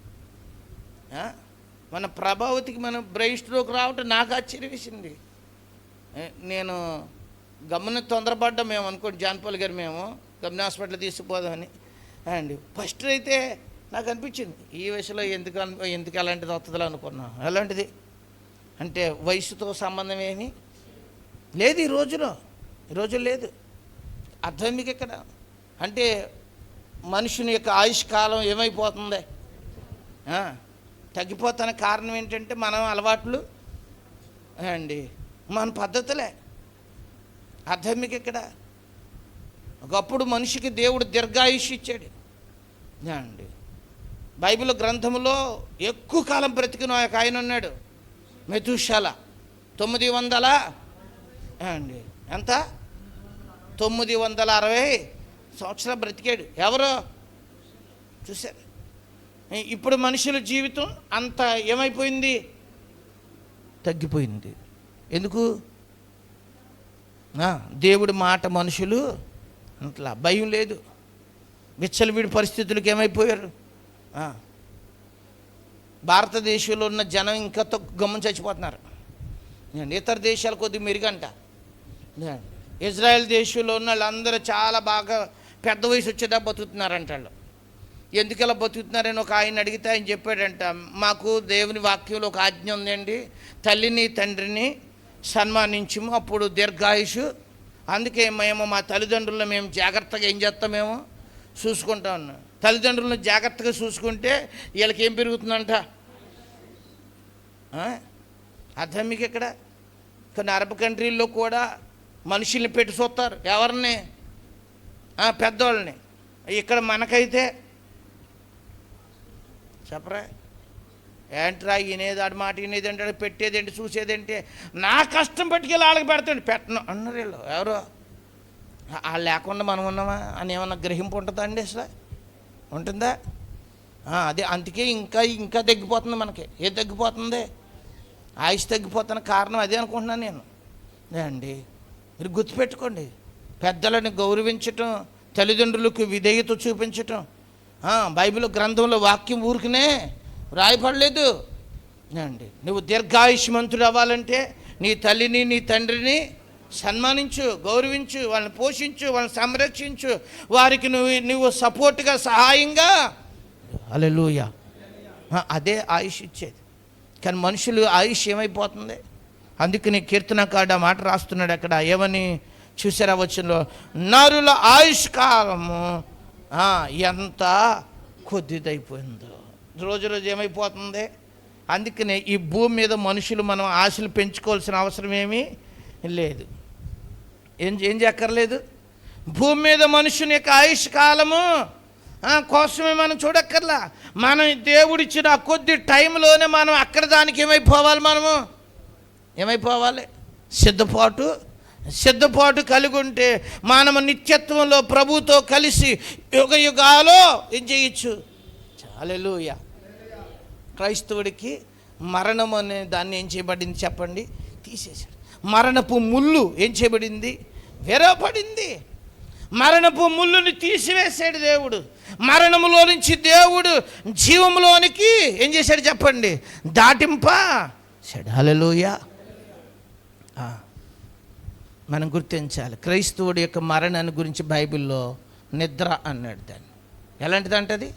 మన ప్రభావతికి మన బ్రెయిన్ స్ట్రోక్ రావటం నాకు ఆశ్చర్యం వేసింది. నేను గమ్మున తొందరపడ్డాం మేము అనుకోండి, జాన్పాల్ గారు మేము గమ్మున హాస్పిటల్ తీసుకుపోదామని అండి. ఫస్ట్ అయితే నాకు అనిపించింది ఈ వయసులో ఎందుకు అలాంటిది వస్తుందో అనుకున్నాం. అలాంటిది అంటే వయసుతో సంబంధం ఏమీ లేదు ఈ రోజులో లేదు. అర్థం మీకు ఇక్కడ అంటే మనుషుని యొక్క ఆయుష్కాలం ఏమైపోతుంది? తగ్గిపోతానికి కారణం ఏంటంటే మనం అలవాట్లు అండి, మన పద్ధతులే. అర్థం మీకు ఇక్కడ ఒకప్పుడు మనిషికి దేవుడు దీర్ఘాయుష్ ఇచ్చాడు అండి. బైబిల్ గ్రంథంలో ఎక్కువ కాలం బ్రతికిన ఒక ఆయన ఉన్నాడు, మెతూషాల. 900 అండి ఎంత? 960 సంవత్సరాలు బ్రతికాడు. ఎవరో చూశారు. ఇప్పుడు మనుషుల జీవితం అంత ఏమైపోయింది? తగ్గిపోయింది. ఎందుకు? దేవుడి మాట మనుషులు అట్లా భయం లేదు. విచ్చలవిడి పరిస్థితులకు ఏమైపోయారు? భారతదేశంలో ఉన్న జనం ఇంకా గమ్మున చచ్చిపోతున్నారు. ఇతర దేశాలు కొద్దిగా మెరుగంట. ఇజ్రాయెల్ దేశంలో ఉన్న వాళ్ళందరూ చాలా బాగా పెద్ద వయసు వచ్చేదా బతుకుతున్నారంట. వాళ్ళు ఎందుకు ఇలా బతుకుతున్నారని ఒక ఆయన అడిగితే ఆయన చెప్పాడంట, మాకు దేవుని వాక్యంలో ఒక ఆజ్ఞ ఉందండి, తల్లిని తండ్రిని సన్మానించము, అప్పుడు దీర్ఘాయుషు. అందుకే మేము మా తల్లిదండ్రులను మేము జాగ్రత్తగా ఏం చేస్తామేమో చూసుకుంటా ఉన్నాం. తల్లిదండ్రులను జాగ్రత్తగా చూసుకుంటే వీళ్ళకి ఏం పెరుగుతుందంట? అర్థం మీకు ఇక్కడ. కొన్ని అరబ్ కంట్రీల్లో కూడా మనుషుల్ని పెట్టి చూస్తారు. ఎవరిని? పెద్దవాళ్ళని. ఇక్కడ మనకైతే చెప్పరా, ఏంట్రా వినేది ఆడి మాట వినేది అంటే, పెట్టేదేంటి చూసేదేంటి, నా కష్టం పట్టుకెళ్ళి వాళ్ళకి పెడతాండి, పెట్టను అన్నారు వీళ్ళు. ఎవరో వాళ్ళు లేకుండా మనం ఉన్నామా అని ఏమన్నా గ్రహింపు ఉంటుందా అండి? అసలు ఉంటుందా? అదే అందుకే ఇంకా తగ్గిపోతుంది మనకి. ఏది తగ్గిపోతుంది? ఆయుష్ తగ్గిపోతున్న కారణం అదే అనుకుంటున్నాను నేను అండి. మీరు గుర్తుపెట్టుకోండి, పెద్దలను గౌరవించటం, తల్లిదండ్రులకు విధేయత చూపించటం. బైబిల్ గ్రంథంలో వాక్యం ఊరికనే రాయపడలేదు అండి. నువ్వు దీర్ఘాయుష్మంతుడు అవ్వాలంటే నీ తల్లిని నీ తండ్రిని సన్మానించు, గౌరవించు, వాళ్ళని పోషించు, వాళ్ళని సంరక్షించు, వారికి నువ్వు సపోర్ట్గా సహాయంగా. హల్లెలూయా. అదే ఆయుష్ ఇచ్చేది. కానీ మనుషులు ఆయుష్ ఏమైపోతుంది? అందుకని కీర్తనకారుడు ఆ మాట రాస్తున్నాడు అక్కడ. ఏమని చూసారా వచనంలో? నరుల ఆయుష్ కాలము ఎంత కొద్దిదైపోయిందో. రోజు ఏమైపోతుంది? అందుకనే ఈ భూమి మీద మనుషులు మనం ఆశలు పెంచుకోవాల్సిన అవసరం ఏమీ లేదు. ఏం చేయక్కర్లేదు. భూమి మీద మనుషుని యొక్క ఆయుష్ కాలము కోసమే మనం చూడక్కర్లా. మనం దేవుడిచ్చిన కొద్ది టైంలోనే మనం అక్కడ దానికి ఏమైపోవాలి? మనము ఏమైపోవాలి? సిద్ధపాటు కలిగి ఉంటే మనము నిత్యత్వంలో ప్రభుతో కలిసి యుగాలో ఏం చేయొచ్చు. హల్లెలూయా. క్రైస్తవుడికి మరణం అనే దాన్ని ఏం చేయబడింది చెప్పండి? తీసేశాడు. మరణపు ముళ్ళు ఏం చేయబడింది? విరవబడింది. మరణపు ముళ్ళుని తీసివేశాడు దేవుడు. మరణములో నుంచి దేవుడు జీవంలోనికి ఏం చేశాడు చెప్పండి? దాటింపాడు. హల్లెలూయా. మనం గుర్తించాలి, క్రైస్తవుడి యొక్క మరణాన్ని గురించి బైబిల్లో నిద్ర అన్నాడు. దాన్ని ఎలాంటిది అంటది?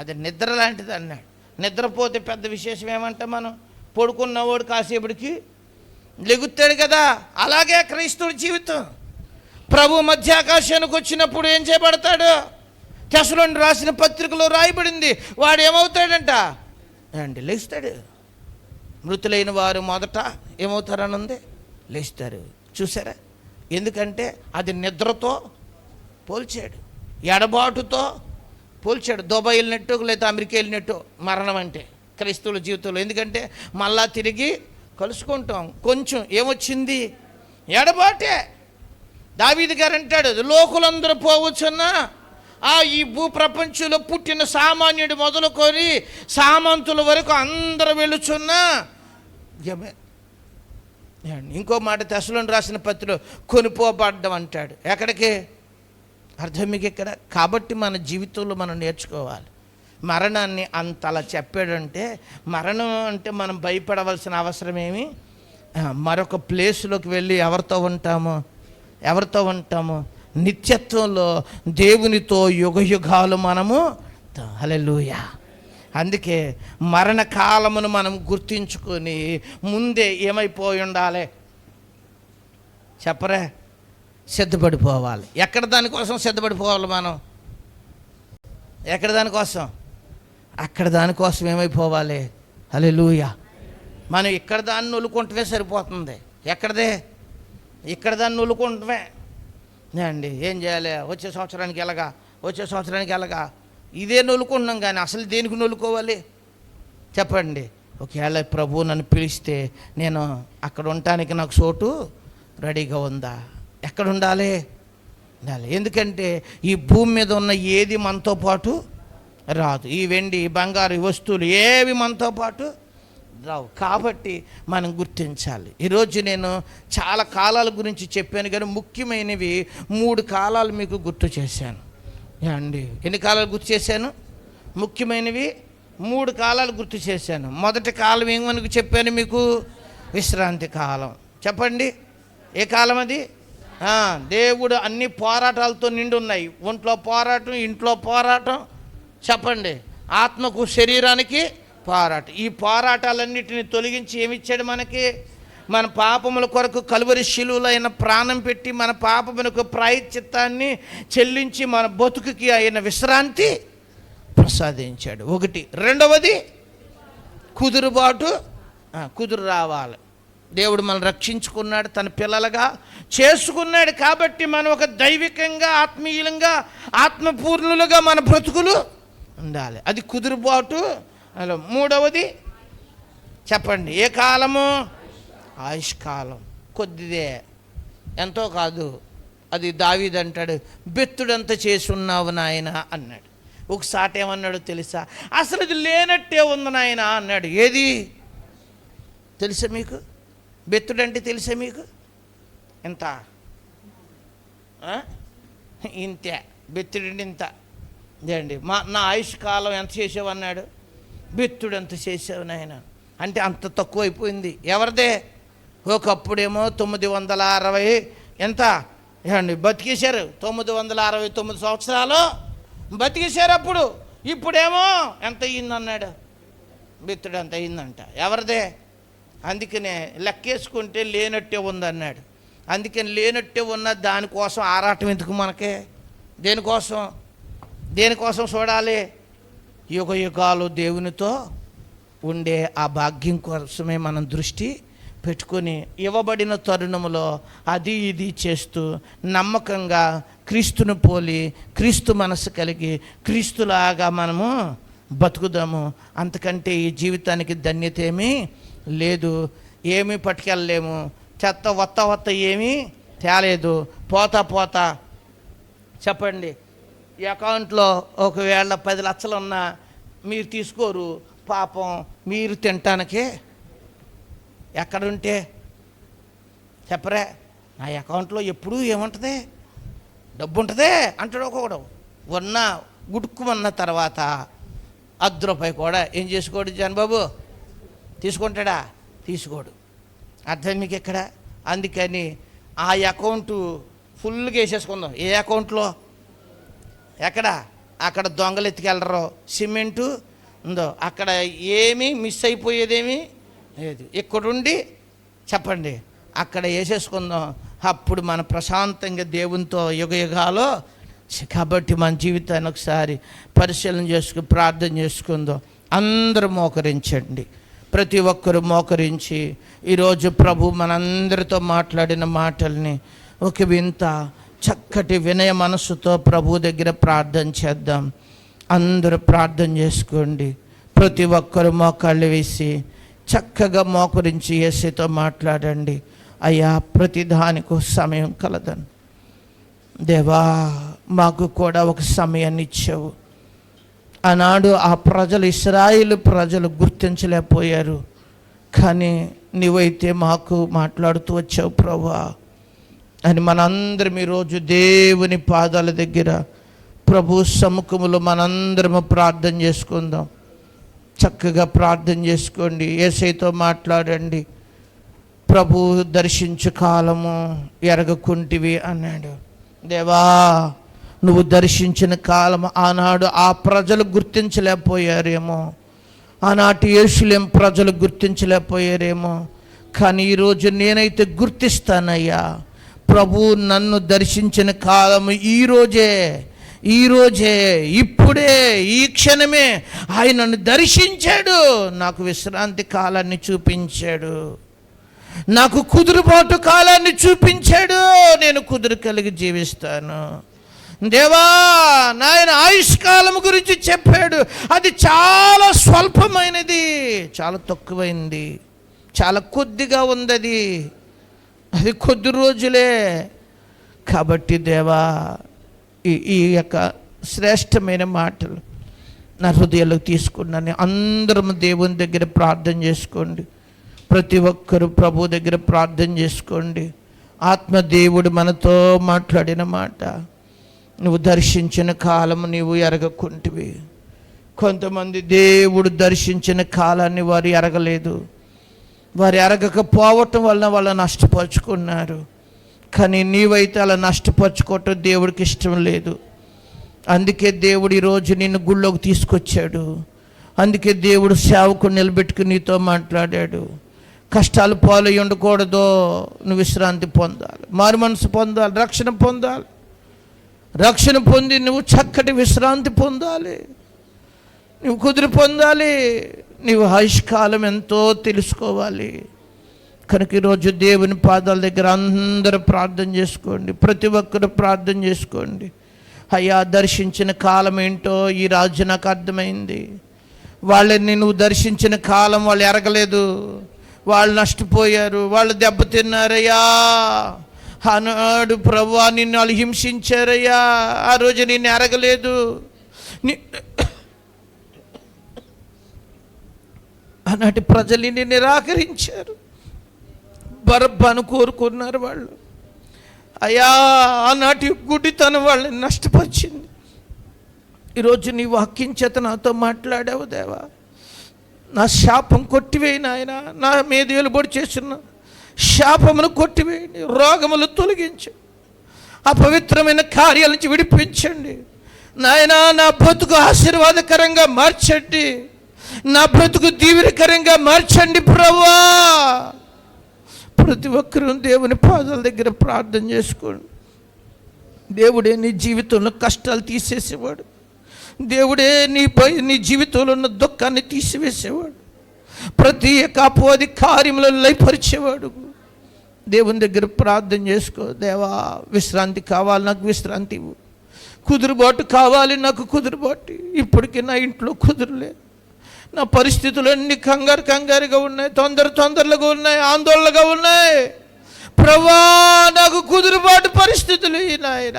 అది నిద్ర లాంటిది అన్నాడు. నిద్రపోతే పెద్ద విశేషం ఏమంటే, మనం పడుకున్నవాడు కాసేపటికి లెగుతాడు కదా. అలాగే క్రైస్తవుడి జీవితం. ప్రభు మధ్యాకాశానికి వచ్చినప్పుడు ఏం చేయబడతాడు? తెస్సలోనికీయులకు రాసిన పత్రికలో రాయబడింది, వాడు ఏమవుతాడంట అండి? లేస్తాడు. మృతులైన వారు మొదట ఏమవుతారని ఉంది? లేస్తారు. చూసారా? ఎందుకంటే అది నిద్రతో పోల్చాడు, ఎడబాటుతో పోల్చాడు. దుబాయ్ వెళ్ళినట్టు లేదా అమెరికా వెళ్ళినట్టు మరణం అంటే క్రైస్తవుల జీవితంలో. ఎందుకంటే మళ్ళా తిరిగి కలుసుకుంటాం. కొంచెం ఏమొచ్చింది? ఎడబాటే. దావీదు గారు అంటాడు, లోకులందరూ పోవచ్చున్నా ఈ భూ ప్రపంచంలో పుట్టిన సామాన్యుడు మొదలుకొని సామంతుల వరకు అందరూ వెళుచున్నా. ఇంకో మాట తెస్సలోనికీయులకు రాసిన పత్రికలో కొనిపోబడ్డం అంటాడు. ఎక్కడికి? అర్థం మీకు ఇక్కడ. కాబట్టి మన జీవితంలో మనం నేర్చుకోవాలి. మరణాన్ని అంతలా చెప్పాడంటే, మరణం అంటే మనం భయపడవలసిన అవసరం ఏమి? మరొక ప్లేస్లోకి వెళ్ళి ఎవరితో ఉంటాము? నిత్యత్వంలో దేవునితో యుగయుగాలు మనము. హల్లెలూయా. అందుకే మరణకాలమును మనం గుర్తించుకొని ముందే ఏమైపోయి ఉండాలి చెప్పరే? సిద్ధపడిపోవాలి. ఎక్కడ దానికోసం సిద్ధపడిపోవాలి మనం? ఎక్కడ దానికోసం? అక్కడ దానికోసం ఏమైపోవాలి? హల్లెలూయా. మనం ఇక్కడ దాన్ని నొలుకుంటమే సరిపోతుంది. ఎక్కడదే? ఇక్కడ దాన్ని నొలుకుంటమే అండి. ఏం చేయాలి? వచ్చే సంవత్సరానికి ఎలాగా ఇదే నొలుకుంటున్నాం. కానీ అసలు దేనికి నొలుకోవాలి చెప్పండి? ఒకవేళ ప్రభు నన్ను పిలిస్తే నేను అక్కడ ఉండటానికి నాకు చోటు రెడీగా ఉందా? ఎక్కడ ఉండాలి? ఎందుకంటే ఈ భూమి మీద ఉన్న ఏది మనతో పాటు రాదు. ఈ వెండి బంగారు వస్తువులు ఏవి మనతో పాటు రావు. కాబట్టి మనం గుర్తించాలి. ఈరోజు నేను చాలా కాలాల గురించి చెప్పాను, కానీ ముఖ్యమైనవి 3 కాలాలు మీకు గుర్తు చేశాను అండి. ఎన్ని కాలాలు గుర్తు చేశాను? ముఖ్యమైనవి 3 కాలాలు గుర్తు చేశాను. మొదటి కాలం ఏమని చెప్పాను మీకు? విశ్రాంతి కాలం. చెప్పండి, ఏ కాలం అది? దేవుడు అన్ని పోరాటాలతో నిండి ఉన్నాయి. ఒంట్లో పోరాటం, ఇంట్లో పోరాటం, చెప్పండి, ఆత్మకు శరీరానికి పోరాటం. ఈ పోరాటాలన్నిటిని తొలగించి ఏమిచ్చాడు మనకి? మన పాపముల కొరకు కలువరి శిలువలో ఆయన ప్రాణం పెట్టి మన పాపములకు ప్రాయశ్చిత్తాన్ని చెల్లించి మన బతుకుకి ఆయన విశ్రాంతి ప్రసాదించాడు. ఒకటి. రెండవది కుదురుబాటు, కుదురు రావాలి. దేవుడు మనం రక్షించుకున్నాడు, తన పిల్లలుగా చేసుకున్నాడు కాబట్టి మనం ఒక దైవికంగా, ఆత్మీయంగా, ఆత్మపూర్ణులుగా మన బ్రతుకులు ఉండాలి. అది కుదురుబాటు. అలా మూడవది చెప్పండి, ఏ కాలము? ఆయుష్కాలం. కొద్దిదే, ఎంతో కాదు. అది దావీదు అంటాడు, బెత్తుడంత చేసి ఉన్నావు నాయన అన్నాడు. ఒకసారి ఏమన్నాడు తెలుసా? అసలు ఇది లేనట్టే ఉంది నాయన అన్నాడు. ఏది తెలుసా మీకు? బెత్తుడంటే తెలుసా మీకు? ఎంత? ఇంతే. బెత్తుడంటే ఇంత. ఇదండి. నా ఆయుష్కాలం ఎంత చేసావు అన్నాడు. బెత్తుడంత చేసావు నాయన అంటే అంత తక్కువ అయిపోయింది. ఎవరిదే? ఒకప్పుడేమో 960 ఎంత ఏమండి బతికేశారు. 969 సంవత్సరాలు బతికేశారు అప్పుడు. ఇప్పుడేమో ఎంత అయ్యిందన్నాడు, బెత్తుడు అంత అయ్యిందంట. ఎవరిదే? అందుకనే లెక్కేసుకుంటే లేనట్టే ఉందన్నాడు. అందుకని లేనట్టే ఉన్న దానికోసం ఆరాటం ఎందుకు మనకే? దేనికోసం చూడాలి? యుగ యుగాలు దేవునితో ఉండే ఆ భాగ్యం కోసమే మనం దృష్టి పెట్టుకొని ఇవ్వబడిన తరుణములో అది ఇది చేస్తూ నమ్మకంగా క్రీస్తును పోలి, క్రీస్తు మనసు కలిగి, క్రీస్తులాగా మనము బతుకుదాము. అంతకంటే ఈ జీవితానికి ధన్యత ఏమీ లేదు. ఏమీ పట్టుకెళ్ళలేము. చెత్త వత్త ఏమీ తేలేదు. పోతా చెప్పండి, ఈ అకౌంట్లో ఒకవేళ 10 లక్షలు ఉన్నా మీరు తీసుకోరు. పాపం మీరు తినటానికే ఎక్కడుంటే చెప్పరే, నా అకౌంట్లో ఎప్పుడూ ఏముంటుంది? డబ్బు ఉంటుంది అంటాడు ఒక్కొక్కడు. గుడుక్కుమన్న తర్వాత ₹10 కూడా ఏం చేసుకోడు జాన్బాబు? తీసుకుంటాడా? తీసుకోడు. అర్థం మీకు ఎక్కడ? అందుకని ఆ అకౌంటు ఫుల్గా వేసేసుకుందాం. ఏ అకౌంట్లో? ఎక్కడ? అక్కడ దొంగలు ఎత్తుకెళ్ళరు. సిమెంటు ఉందో అక్కడ ఏమీ మిస్ అయిపోయేదేమీ లేదు. ఇక్కడుండి చెప్పండి అక్కడ వేసేసుకుందాం. అప్పుడు మన ప్రశాంతంగా దేవునితో యుగయుగాలో. కాబట్టి మన జీవితాన్ని ఒకసారి పరిశీలన చేసుకుని ప్రార్థన చేసుకుందాం. అందరూ మోకరించండి. ప్రతి ఒక్కరూ మోకరించి ఈరోజు ప్రభు మనందరితో మాట్లాడిన మాటల్ని ఒక వింత చక్కటి వినయ మనసుతో ప్రభు దగ్గర ప్రార్థన చేద్దాం. అందరూ ప్రార్థన చేసుకోండి. ప్రతి ఒక్కరూ మోకాళ్ళు వేసి చక్కగా మోకరించి యేసుతో మాట్లాడండి. అయ్యా, ప్రతి దానికి సమయం కలదని దేవా, మాకు కూడా ఒక సమయాన్ని ఇచ్చావు. ఆనాడు ఆ ప్రజలు, ఇశ్రాయేలు ప్రజలు గుర్తించలేకపోయారు. కానీ నీవైతే మాకు మాట్లాడుతూ వచ్చావు ప్రభువా అని మనందరం ఈరోజు దేవుని పాదాల దగ్గర ప్రభు సముఖములో మనందరము ప్రార్థన చేసుకుందాం. చక్కగా ప్రార్థన చేసుకోండి. యేసయ్యతో మాట్లాడండి. ప్రభు దర్శించు కాలము ఎరగకుంటివి అన్నాడు. దేవా, నువ్వు దర్శించిన కాలం ఆనాడు ఆ ప్రజలు గుర్తించలేకపోయారేమో, ఆనాటి యెరూషలేము ప్రజలు గుర్తించలేకపోయారేమో. కానీ ఈరోజు నేనైతే గుర్తిస్తానయ్యా. ప్రభు నన్ను దర్శించిన కాలము ఈరోజే, ఇప్పుడే, ఈ క్షణమే ఆయన నన్ను దర్శించాడు. నాకు విశ్రాంతి కాలాన్ని చూపించాడు. నాకు కుదురుబాటు కాలాన్ని చూపించాడు. నేను కుదురు కలిగి జీవిస్తాను. దేవా, నాయన ఆయుష్కాలం గురించి చెప్పాడు. అది చాలా స్వల్పమైనది, చాలా తక్కువైంది, చాలా కొద్దిగా ఉంది. అది కొద్ది రోజులే. కాబట్టి దేవా, ఈ యొక్క శ్రేష్టమైన మాటలు నా హృదయంలోకి తీసుకున్నాను. అందరం దేవుని దగ్గర ప్రార్థన చేసుకోండి. ప్రతి ఒక్కరూ ప్రభు దగ్గర ప్రార్థన చేసుకోండి. ఆత్మదేవుడు మనతో మాట్లాడిన మాట, నువ్వు దర్శించిన కాలము నీవు ఎరగకుంటివి. కొంతమంది దేవుడు దర్శించిన కాలాన్ని వారు ఎరగలేదు. వారు ఎరగకపోవటం వలన వాళ్ళు నష్టపరుచుకున్నారు. కానీ నీవైతే అలా నష్టపరుచుకోవటం దేవుడికి ఇష్టం లేదు. అందుకే దేవుడు ఈరోజు నిన్ను గుళ్ళోకి తీసుకొచ్చాడు. అందుకే దేవుడు సేవకుని నిలబెట్టుకుని నీతో మాట్లాడాడు. కష్టాలు పాలై ఉండకూడదు. నువ్వు విశ్రాంతి పొందాలి, మారు మనసు పొందాలి, రక్షణ పొందాలి. రక్షణ పొంది నువ్వు చక్కటి విశ్రాంతి పొందాలి, నువ్వు కుదిరి పొందాలి. నీవు ఆయుష్కాలం ఎంతో తెలుసుకోవాలి. కనుక ఈరోజు దేవుని పాదాల దగ్గర అందరూ ప్రార్థన చేసుకోండి, ప్రతి ఒక్కరు ప్రార్థన చేసుకోండి. అయ్యా, దర్శించిన కాలం ఏంటో ఈ రాజు నాకు అర్థమైంది. వాళ్ళని నువ్వు దర్శించిన కాలం వాళ్ళు ఎరగలేదు, వాళ్ళు నష్టపోయారు, వాళ్ళు దెబ్బతిన్నారయ్యా. ఆనాడు ప్రభువా నిన్ను వాళ్ళు హింసించారయ్యా, ఆ రోజు నిన్ను ఎరగలేదు. ఆనాటి ప్రజలు నిన్ను నిరాకరించారు, బరబ్బను కోరుకున్నారు వాళ్ళు. అయ్యా, ఆనాటి గుడ్డితనం వాళ్ళని నష్టపరిచింది. ఈరోజు నీ వాక్యం చేత నాతో మాట్లాడావు దేవా. నా శాపం కొట్టివేయి నాయన, నా మీద ఎలుబడి చేసిన శాపమును కొట్టివేయండి, రోగములు తొలగించు, అపవిత్రమైన కార్యాల నుంచి విడిపించండి నాయన. నా బ్రతుకు ఆశీర్వాదకరంగా మార్చండి, నా బ్రతుకు దీవెనకరంగా మార్చండి ప్రభువా. ప్రతి ఒక్కరూ దేవుని పాదాల దగ్గర ప్రార్థన చేసుకోండి. దేవుడే నీ జీవితంలో కష్టాలు తీసేసేవాడు, దేవుడే నీ జీవితంలో ఉన్న దుఃఖాన్ని తీసివేసేవాడు, ప్రతి ఒక్క అపవాది కార్యములను లయపరిచేవాడు. దేవుని దగ్గర ప్రార్థన చేసుకో. దేవా, విశ్రాంతి కావాలి, నాకు విశ్రాంతి ఇవ్వు. కుదురుబాటు కావాలి, నాకు కుదురుబాటు. ఇప్పటికీ నా ఇంట్లో కుదురులేదు, నా పరిస్థితులన్నీ కంగారుగా ఉన్నాయి, తొందరలుగా ఉన్నాయి, ఆందోళనగా ఉన్నాయి. ప్రభువా, నాకు కుదురుబాటు పరిస్థితులు నాయన.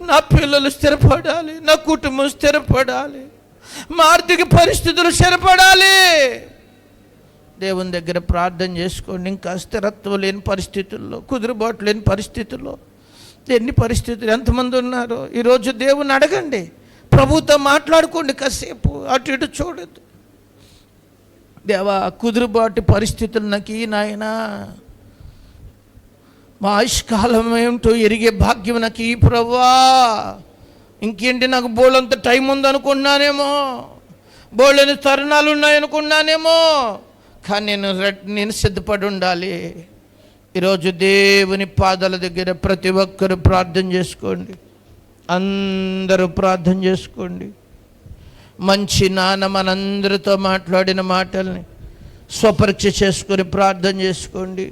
నా పిల్లలు స్థిరపడాలి, నా కుటుంబం స్థిరపడాలి, మా ఆర్థిక పరిస్థితులు స్థిరపడాలి. దేవుని దగ్గర ప్రార్థన చేసుకోండి. ఇంకా స్థిరత్వం లేని పరిస్థితుల్లో, కుదురుబాటు లేని పరిస్థితుల్లో, ఎన్ని పరిస్థితులు ఎంతమంది ఉన్నారో ఈరోజు దేవుని అడగండి, ప్రభుతో మాట్లాడుకోండి. కాసేపు అటు ఇటు చూడద్దు. దేవా, కుదురుబాటు పరిస్థితులు నాకు నాయనా, మా ఆయుష్కాలం ఏమిటో ఎరిగే భాగ్యం నాకు ఈ ప్రభువా. ఇంకేంటి, నాకు బోళ్ళంత టైం ఉందనుకున్నానేమో, బోళ్ళని తరుణాలు ఉన్నాయనుకున్నానేమో, కానీ నేను సిద్ధపడి ఉండాలి. ఈరోజు దేవుని పాదాల దగ్గర ప్రతి ఒక్కరు ప్రార్థన చేసుకోండి, అందరూ ప్రార్థన చేసుకోండి. మంచి నాన్న మనందరితో మాట్లాడిన మాటల్ని స్వపరీక్ష చేసుకొని ప్రార్థన చేసుకోండి.